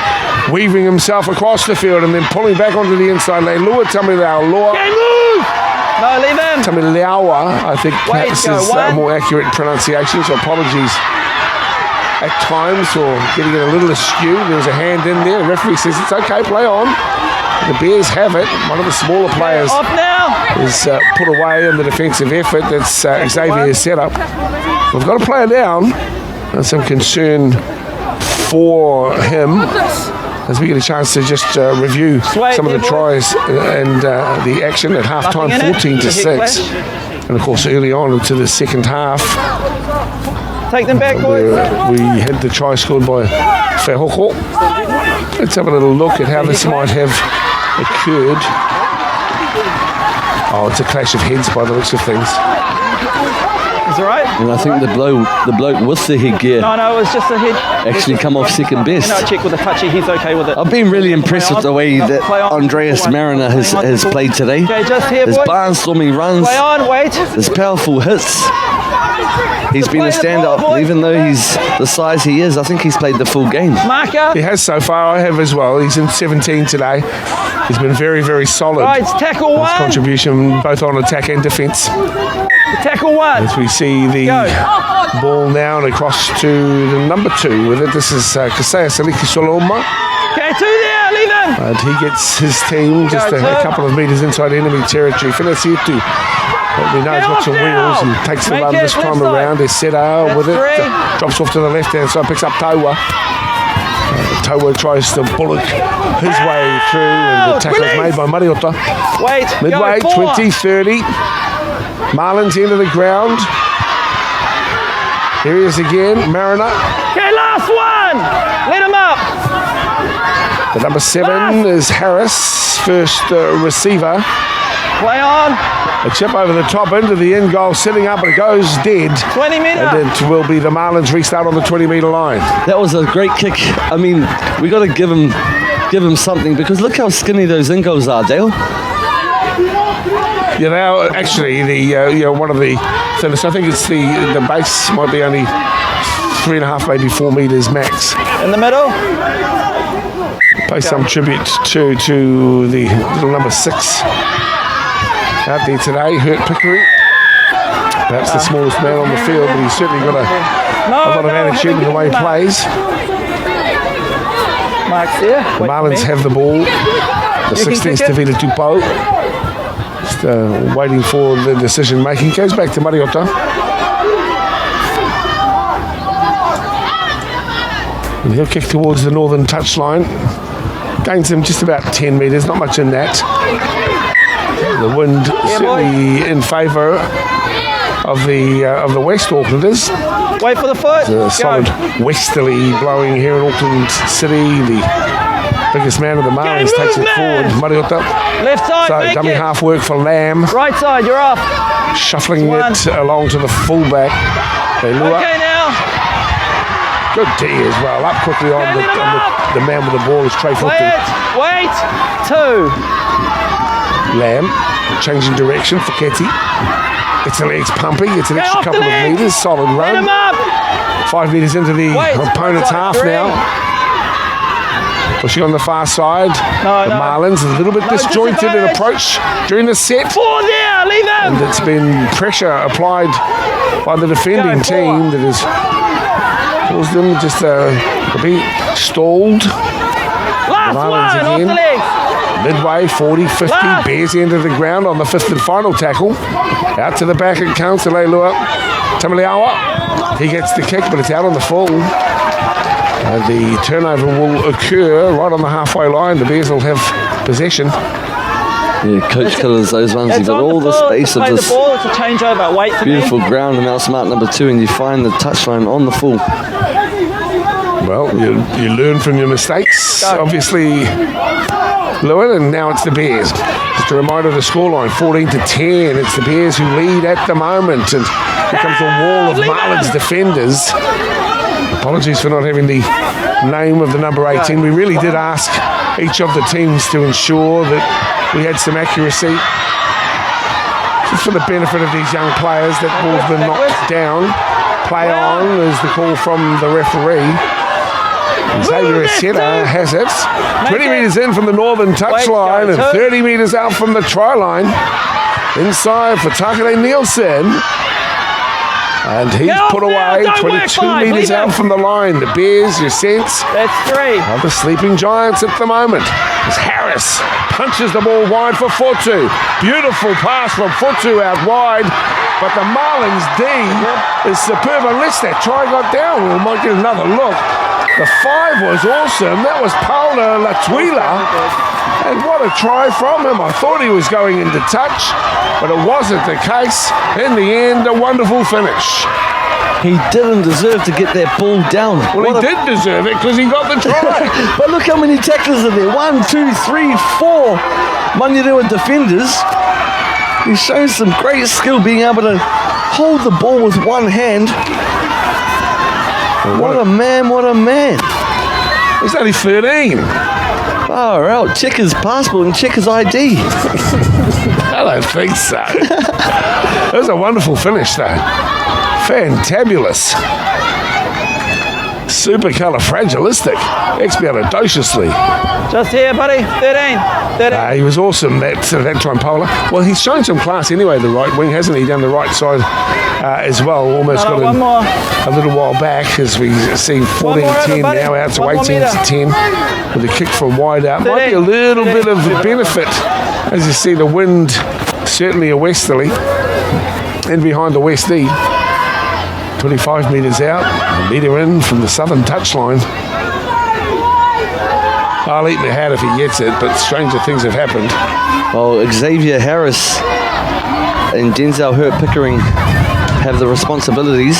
Weaving himself across the field and then pulling back onto the inside lane. Lua Tamiloa. No, leave him. Tamiloa, I think perhaps is a more accurate pronunciation, so apologies at times or getting it a little askew. There was a hand in there. The referee says it's okay, play on. The Bears have it. One of the smaller players is put away in the defensive effort. That's Xavier's setup. We've got a player down. There's some concern for him as we get a chance to just review some of the tries and the action at halftime, 14-6. And of course, early on into the second half, Take them back, boys. We had the try scored by Fehoko. Let's have a little look at how this might have occurred. Oh, it's a clash of heads by the looks of things. Is it right? And I think the bloke with the headgear No, it was just a head. actually come off second best. No, check with the touchy. He's okay with it. I've been really impressed with the way that Andreas Mariner has played today. Okay, just here, His boys. barnstorming runs, Play on, wait. his powerful hits. He's been a play the ball, standout, boys. even though he's the size he is. I think he's played the full game. Marker. He has so far, I have as well. He's in 17 today. He's been very, very solid. Right, tackle His one. contribution both on attack and defence. Tackle one. As we see the Go. ball now and across to the number 2 with it. This is Kasea Saliki Soloma. Okay, 2 there, leave him. And he gets his team just Go, a Turk. couple of metres inside enemy territory. Finasitu. He knows Get what's off on now. wheels and takes the Make run it this left time side. around. There's Seta with it. That's 3. Drops off to the left hand side, picks up Taua. Taua tries to bullock his way through, and the tackle is made by Mariota. Wait, Midway, go, 4. 20-30. Marlins into the ground. Here he is again, Mariner. Okay, last one. Let him up. The number 7 is Harris, first receiver. Play on. A chip over the top into the end goal, sitting up, and it goes dead. 20 metre. And it will be the Marlins restart on the 20-metre line. That was a great kick. I mean, we got to give him something, because look how skinny those in goals are, Dale. You know, actually, one of the thinnest. I think it's the base might be only 3.5, maybe 4 metres max. In the middle. Pay some tribute to the little number 6 out there today, Hurt Pickering. Perhaps the smallest man on the field, but he's certainly got a lot of attitude in the way he plays. Mark's there. The Marlins have the ball. The 16th to Vila Tupou. Just waiting for the decision making. Goes back to Mariota. And he'll kick towards the northern touchline. Gains him just about 10 metres, not much in that. The wind certainly in favour of the West Aucklanders. Wait for the foot. A solid westerly blowing here in Auckland City. The biggest man of the Marlins takes it forward. Mariota. Left side, So make dummy it. half work for Lamb. Right side, you're off. Shuffling One. it along to the fullback. Glenora. Okay now. Good D as well. Up quickly on the man with the ball is Trey Fulton. Wait. 2. Lamb changing direction for Ketty. Gets the legs pumping. Gets an Get extra off the couple of legs. metres. Solid Let him run. up. 5 metres into the Wait, opponent's half 3. now. Pushing on the far side. No, the no. Marlins a little bit No, disjointed in disadvantage. approach during the set. 4 there, leave him. And it's been pressure applied by the defending Go, 4. team that has caused them just to be stalled. Last Marlins one, off again. the legs. Midway, 40-50, Last. bears into the ground on the 5th and final tackle. Out to the back it counts to Leilua. Tamaliawa. He gets the kick, but it's out on the full. The turnover will occur right on the halfway line. The Bears will have possession. Yeah, coach killers those ones. You've It's got on all the field. space of Play this the ball, it's a changeover. Wait for beautiful me. ground and outsmart number 2, and you find the touchline on the full. Well, you learn from your mistakes, Go. obviously, Lewin, and now it's the Bears. Just a reminder of the scoreline, 14-10. It's the Bears who lead at the moment, and here comes a wall of Marlins defenders. Apologies for not having the name of the number 18. We really did ask each of the teams to ensure that we had some accuracy. Just for the benefit of these young players, that ball's been knocked down. Play on is the call from the referee. Xavier Aseta has it. 20 metres in from the northern touchline and 30 metres out from the try line. Inside for Takare Nielsen. And he's put away 22 metres out from the line. The Bears, your sense, That's 3. are the sleeping giants at the moment. As Harris punches the ball wide for Fotu. Beautiful pass from Fotu out wide. But the Marlins D is superb. Unless that try got down, we might get another look. The 5 was awesome. That was Paula Latuila. And what a try from him. I thought he was going into touch, but it wasn't the case. In the end, a wonderful finish. He didn't deserve to get that ball down. Well, he did deserve it because he got the try. But look how many tacklers are there. 1, 2, 3, 4 Manurewa defenders. He's shown some great skill being able to hold the ball with one hand. What a man, what a man. He's only 13. Far out. Check his passport and check his ID. I don't think so. That was a wonderful finish, though. Fantabulous. Supercalifragilistic. Expialidociously. Just here, buddy. 13. He was awesome that time, Polar. Well, he's shown some class anyway, the right wing, hasn't he? Down the right side as well. Almost got one him more. a little while back as we see 14-10 now out to 18-10 with a kick from wide out. Might be a little bit of benefit as you see the wind, certainly a westerly, and behind the westie. 25 metres out, a metre in from the southern touchline. I'll eat my hat if he gets it, but stranger things have happened. Well, Xavier Harris and Denzel Hurt Pickering have the responsibilities.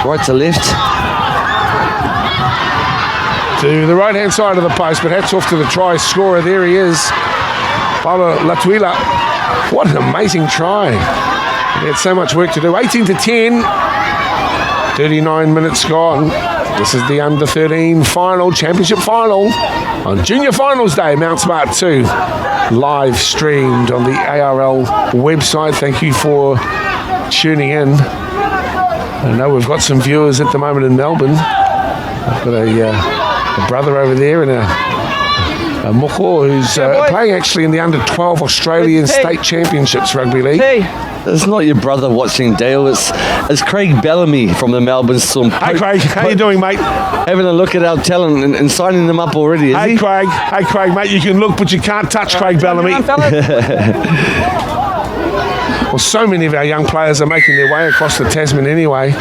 Right to left. To the right-hand side of the post, but hats off to the try scorer. There he is, Paulo Latuila. What an amazing try. He had so much work to do. 18-10, 39 minutes gone. This is the Under-13 final, championship final on Junior Finals Day, Mount Smart 2. Live streamed on the ARL website. Thank you for tuning in. I know we've got some viewers at the moment in Melbourne. I've got a brother over there and a moko who's playing actually in the Under-12 Australian State Championships Rugby League. It's not your brother watching, Dale. It's Craig Bellamy from the Melbourne Storm. Hey Craig, how you doing, mate? Having a look at our talent and signing them up already, is he? Hey Craig, mate, you can look but you can't touch Craig Bellamy. Well, so many of our young players are making their way across the Tasman anyway.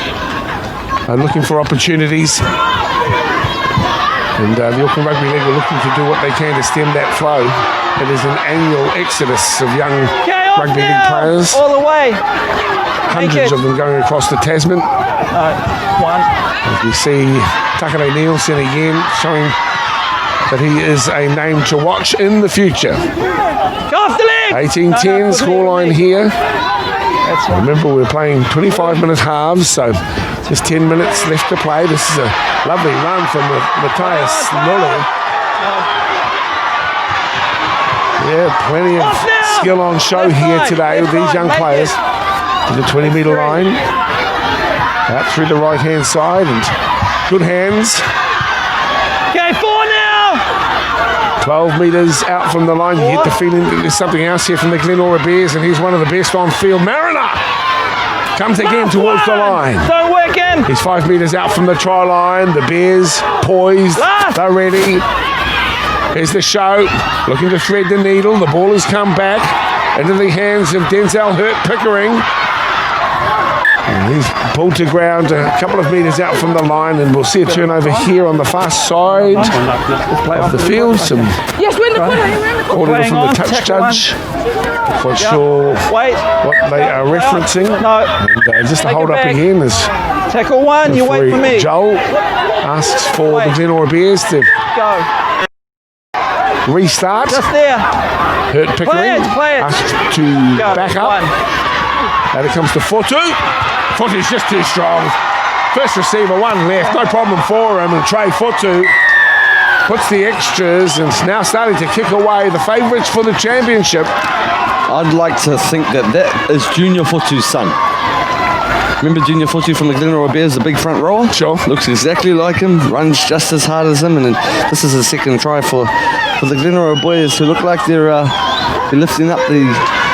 Looking for opportunities. And the Auckland Rugby League are looking to do what they can to stem that flow. It is an annual exodus of young rugby league players. All the way. Hundreds of them going across the Tasman. One. As we see Takane Nielsen again showing that he is a name to watch in the future. Go off the leg! 18-10 scoreline here. Remember, we're playing 25-minute halves, so just 10 minutes left to play. This is a lovely run from Matthias Lulu. Yeah, plenty of skill on show here today with these young players. To the 20-metre line. Out through the right-hand side and good hands. Okay, 4 now! 12 metres out from the line. You get the feeling that there's something else here from the Glenora Bears, and he's one of the best on field. Mariner comes again towards the line. Don't work in! He's 5 metres out from the try line. The Bears poised. They're ready. Here's the show. Looking to thread the needle. The ball has come back into the hands of Denzel Hurt Pickering. And he's pulled to ground a couple of metres out from the line, and we'll see a turnover here on the far side of the field. Some order from the touch judge. Not quite sure what they are referencing. And just to hold up again as tackle one, you wait for me. Joel asks for the Glenora Bears to restart. Just there. Hurt Pickering asked to back up. And it comes to Fortu. Fortu's just too strong. First receiver, one left. No problem for him. And Trey Fortu puts the extras and now starting to kick away the favourites for the championship. I'd like to think that is Junior Fortu's son. Remember Junior Fortu from the Glenora Bears, the big front rower? Sure. Looks exactly like him, runs just as hard as him, and this is his second try for the Glenora boys, who look like they're lifting up the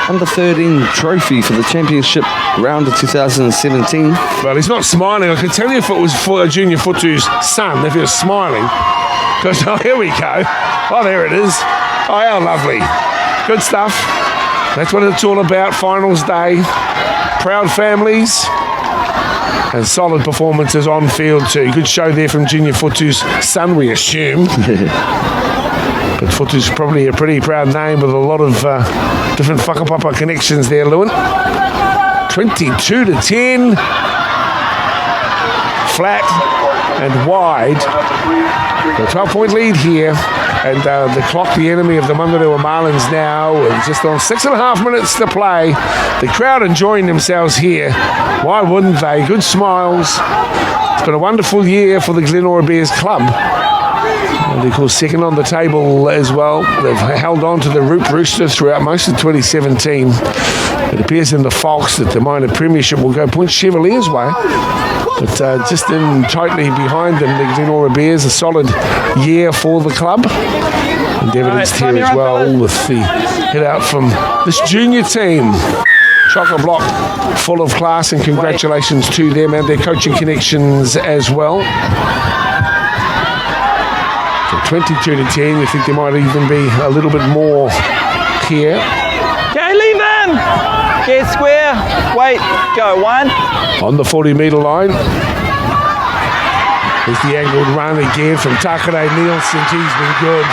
Under-13 trophy for the championship round of 2017. Well, he's not smiling. I can tell you if it was for Junior Fortu's son, if he was smiling. Because, oh, here we go. Oh, there it is. Oh, how lovely. Good stuff. That's what it's all about, finals day. Proud families. And solid performances on field too. Good show there from Junior Fortu's son, we assume. But Fortu's probably a pretty proud name with a lot of different whakapapa connections there, Lewin. 22-10. flat and wide. A 12-point lead here. And the clock, the enemy of the Manurewa Marlins now, just on 6.5 minutes to play. The crowd enjoying themselves here. Why wouldn't they? Good smiles. It's been a wonderful year for the Glenora Bears club. And of course, second on the table as well. They've held on to the Roop Roosters throughout most of 2017. It appears in the Fox that the minor premiership will go Point Chevalier's way. But just in tightly behind them, the Glenora Bears, a solid year for the club. And evidenced here as well with the hit out from this junior team. Chocolate block full of class, and congratulations to them and their coaching connections as well. So 22-10, you think there might even be a little bit more here. Okay, leave him! Get square. Wait, go. 1. On the 40-metre line. There's the angled run again from Takare Nielsen. He's been good.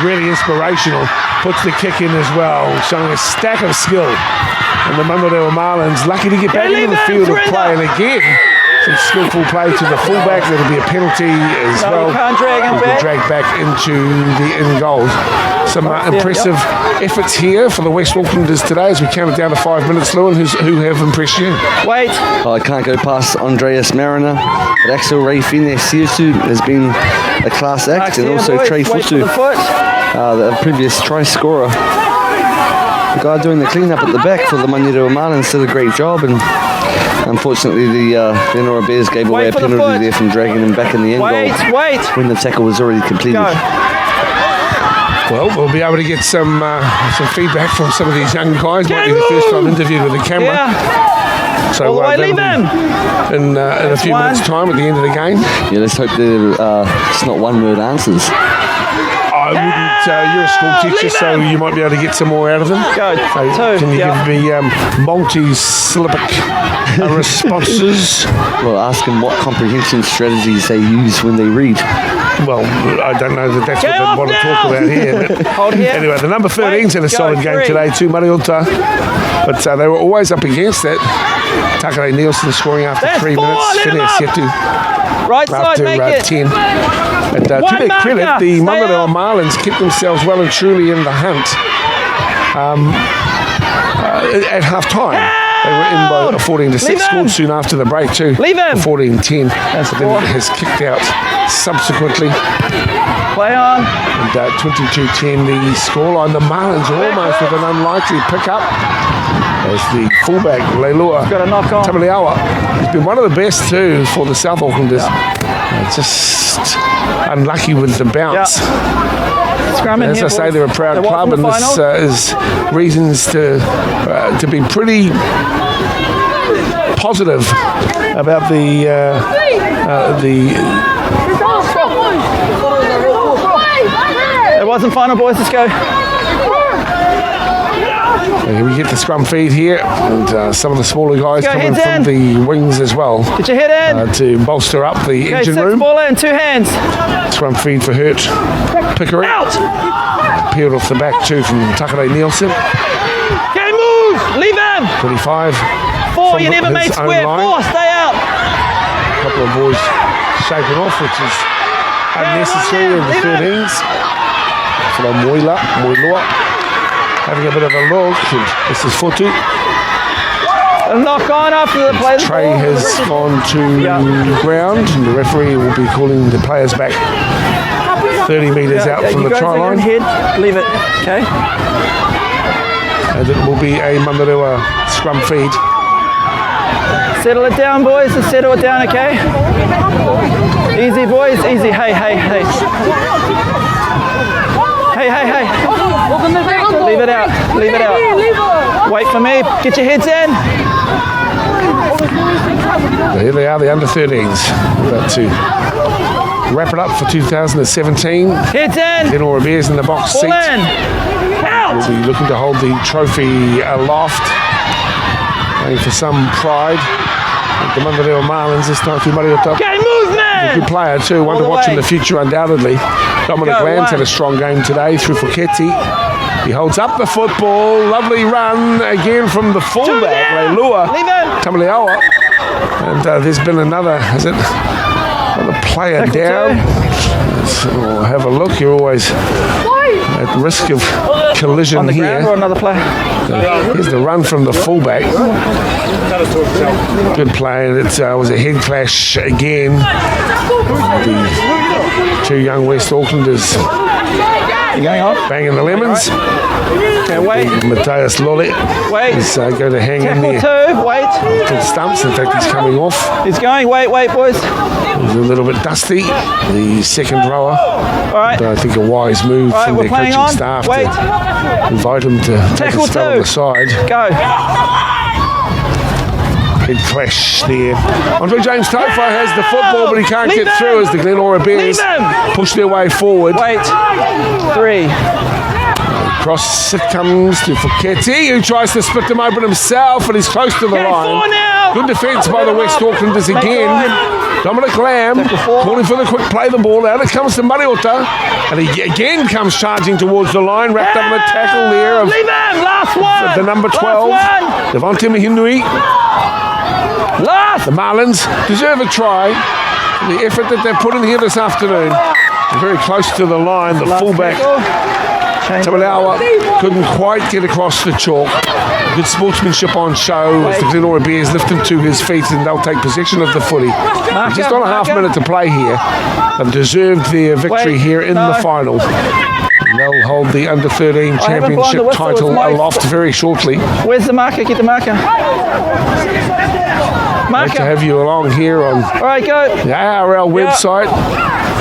Really inspirational. Puts the kick in as well, showing a stack of skill. And the Manurewa Marlins lucky to get back into the field of play. And again, some skillful play to the fullback. There'll be a penalty as well. Can't drag him back. Dragged back into the in goal. Some impressive efforts here for the West Aucklanders today as we count it down to 5 minutes. Lewin, who have impressed you? Wait. Oh, I can't go past Andreas Mariner, but Axel Reifine Sirsu has been a class act, and also Trey Futu, the previous try scorer. The guy doing the clean-up at the back for the Manurewa Marlins did a great job, and unfortunately the Glenora Bears gave away a penalty there from dragging him back in the end goal when the tackle was already completed. Go. Well, we'll be able to get some feedback from some of these young guys. Might be the first time interviewed with a camera. Yeah. So leave him. In a few minutes' time at the end of the game. Yeah, let's hope they're just not one-word answers. I wouldn't. You're a school teacher, so you might be able to get some more out of them. Go. So can you give me multi-syllabic responses? Well, ask them what comprehension strategies they use when they read. Well, I don't know that that's what they want to talk about here. But Hold here. anyway, the number 13's in a solid game today too, Mariota. But they were always up against it. Takare Nielsen scoring after 3 minutes. Finesse yet to Right side, after make it. 10. And to their credit, the Manurewa Marlins kept themselves well and truly in the hunt at half time. They were in by 14-6, scored soon after the break too. Leave him. 14-10. But then has kicked out subsequently. Play on. And 22-10 the scoreline. The Marlins almost with an unlikely pickup as the fullback, Leilua Got a knock on. Tamaliawa, has been one of the best too for the South Aucklanders. Just unlucky with the bounce. Scrumming As I say, they're a proud club, and this is reasons to be pretty positive about the It wasn't final, boys. Let's go. Here we get the scrum feed here, and some of the smaller guys coming heads from the wings as well. Get your head in. To bolster up the engine room. Ball in, 2 hands. Scrum feed for Hurt Pickering. Out. Peeled off the back too from Takare Nielsen. Okay, move. Leave him. 25. 4, you never made square. 4, stay out. A couple of boys shaken off, which is unnecessary in the 13s. From Moilua. Having a bit of a look. This is Futu. Knock on after the play. Trey has gone to ground, and the referee will be calling the players back 30 metres out from the try line. Head. Leave it. Okay. And it will be a Manurewa scrum feed. Settle it down, boys. Let's settle it down, okay? Easy, boys. Easy. Hey. Hey. Leave it out. Wait for me. Get your heads in. Here they are, the Under13s. About to wrap it up for 2017. Heads in. Glenora Bears in the box Ball seat. in. Out. We'll be looking to hold the trophy aloft. Going for some pride. The Manurewa Marlins this time through Mariota. Okay, move, man. Good player too, one to watch in the future undoubtedly. Dominic Lamb's had a strong game today through Fuketi. He holds up the football, lovely run again from the fullback, Leilua Tamaliawa. And there's been another player down. So we'll have a look. You're always at risk of collision On the ground or here. another player? Here's the run from the fullback. Good play. It was a head clash again. The two young West Aucklanders You going off? banging the lemons. Okay, wait. Matthias Lollet Wait. is going to hang in Tackle there. 2. Wait. Good stumps. In fact, he's coming off. He's going. Wait, boys. He's a little bit dusty, the second rower. All right. But I think a wise move All right, from we're their playing coaching on. staff Wait. to invite him to take Tackle a spell on 2. the side. Go. Big clash there. Andre James Taufa has the football, but he can't Leave get him. through as the Glenora Bears Leave him. push their way forward. Wait. 3. Cross it comes to Fuketi, who tries to split them open himself, but he's close to the Okay, 4 line. now. Good defence by the West Aucklanders Make again. line. Dominic Lamb Tackle 4. calling for the quick play the ball out. It comes to Mariota, and he again comes charging towards the line, wrapped up in a tackle there of Leave him. Last one. the number 12, Last Devonte Mihinui. one. Last. The Marlins deserve a try. The effort that they've put in here this afternoon. They're very close to the line. The fullback, Tamalawa, couldn't quite get across the chalk. Good sportsmanship on show as the Glenora Bears lift him to his feet and they'll take possession of the footy. Just on a half minute to play here. They've deserved their victory Wait, here in no. the final. And they'll hold the Under-13 haven't blown championship the whistle, title it's my aloft very shortly. Where's the marker? Get the marker. Great to Marker. have you along here on All right, go. the ARL website.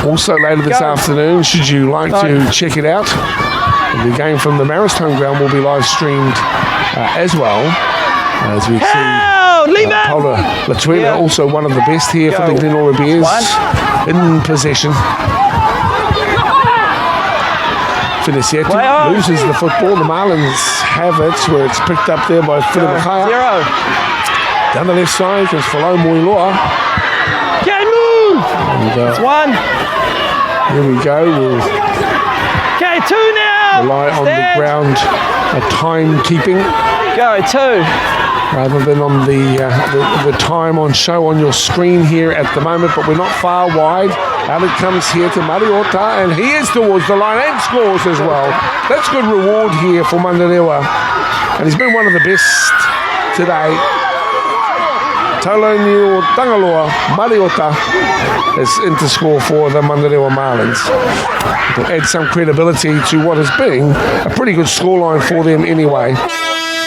Also later this Go. afternoon, should you like to check it out. The game from the Marist home ground will be live streamed as well, as we see Hell, leave him. Paula Latuena, Yeah. also one of the best here for Go. the Glenora Bears, in possession. Finisietti Way off. loses the football. The Marlins have it, where it's picked up there by Philip Makaya. 0. Down the left side comes Falo Moiloa. Okay, move. And It's 1. here we go. We'll Okay, 2 now. rely on the Stand. ground timekeeping Go, 2. rather than on the time on show on your screen here at the moment, but we're not far wide. Out it comes here to Mariota, and he is towards the line and scores as well. That's good reward here for Manurewa, and he's been one of the best today. Taulani Tangaloa, Mariota is in to score for the Manurewa Marlins. To add some credibility to what has been a pretty good scoreline for them anyway.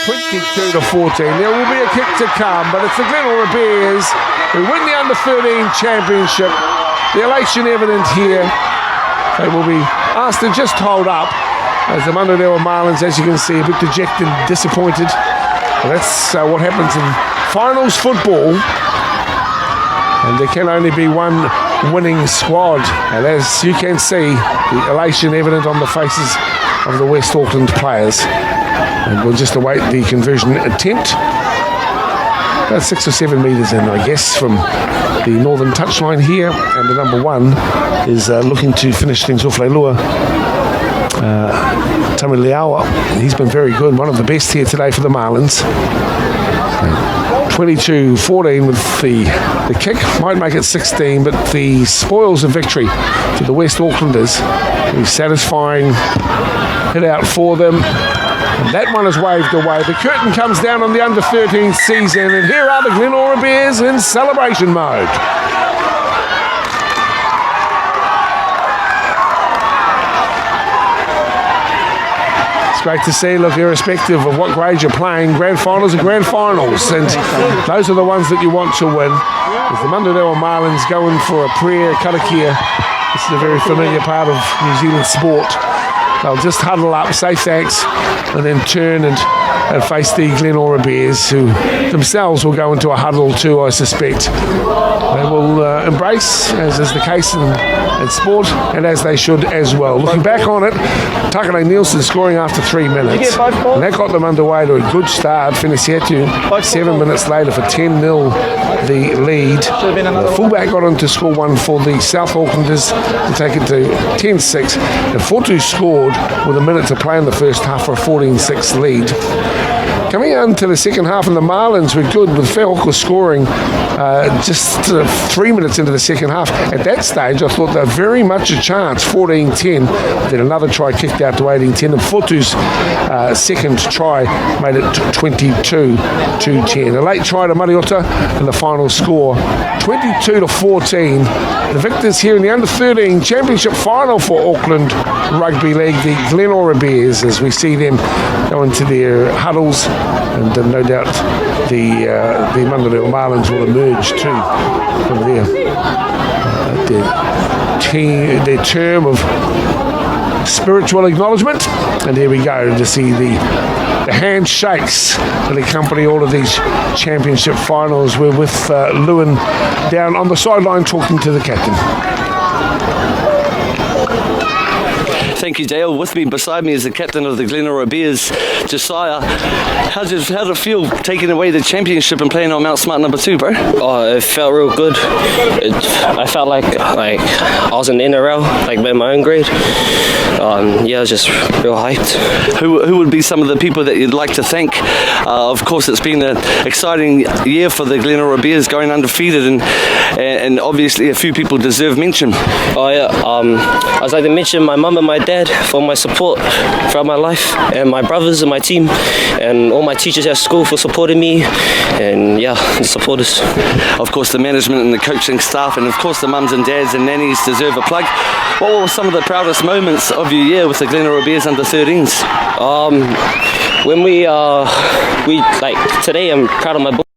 22-14. There will be a kick to come, but it's the Glenora Bears who win the Under-13 championship. The elation evident here. They will be asked to just hold up as the Manurewa Marlins, as you can see, a bit dejected, disappointed. But that's what happens in finals football. And there can only be one winning squad. And as you can see, the elation evident on the faces of the West Auckland players. And we'll just await the conversion attempt. About 6 or 7 metres in, I guess, from the northern touchline here. And the number 1 is looking to finish things off. Leilua Tamiliawa. He's been very good. One of the best here today for the Marlins. 22-14 with the kick. Might make it 16, but the spoils of victory to the West Aucklanders. A satisfying hit out for them. And that one is waved away. The curtain comes down on the Under-13 season, and here are the Glenora Bears in celebration mode. It's great to see, look, irrespective of what grade you're playing, grand finals are grand finals, and those are the ones that you want to win. As the Manurewa Marlins going for a prayer, karakia. This is a very familiar part of New Zealand sport. They'll just huddle up, say thanks, and then turn and face the Glenora Bears, who themselves will go into a huddle too, I suspect. They will embrace, as is the case in sport, and as they should as well. Looking back on it, Takane Nielsen scoring after 3 minutes. And that got them underway to a good start. Finisietu 7 minutes later for 10-0 the lead. The fullback got on to score 1 for the South Aucklanders to take it to 10-6. And Fortu scored with a minute to play in the first half for a 14-6 lead. Coming on to the second half, and the Marlins were good with Feoka scoring just 3 minutes into the second half. At that stage, I thought they were very much a chance, 14-10. Then another try kicked out to 18-10, and Fotu's second try made it 22-10. A late try to Mariota, and the final score 22-14. The victors here in the Under-13 Championship final for Auckland Rugby League, the Glenora Bears, as we see them go into their huddles, and no doubt the Manurewa Marlins will emerge too from their term of spiritual acknowledgement. And here we go to see the handshakes that accompany all of these championship finals. We're with Lewin down on the sideline talking to the captain. Thank you, Dale. With me, beside me, is the captain of the Glenora Bears, Josiah. How did it feel taking away the championship and playing on Mount Smart number 2, bro? Oh, it felt real good. I felt like I was in the NRL, like in my own grade. Yeah, I was just real hyped. Who would be some of the people that you'd like to thank? Of course, it's been an exciting year for the Glenora Bears, going undefeated, and obviously a few people deserve mention. Oh yeah, I'd like to mention my mum and my dad for my support throughout my life, and my brothers and my team, and all my teachers at school for supporting me, and yeah, the supporters. Of course, the management and the coaching staff, and of course the mums and dads and nannies deserve a plug. What were some of the proudest moments of your year with the Glenora Bears Under-13s? When we like today, I'm proud of my boys.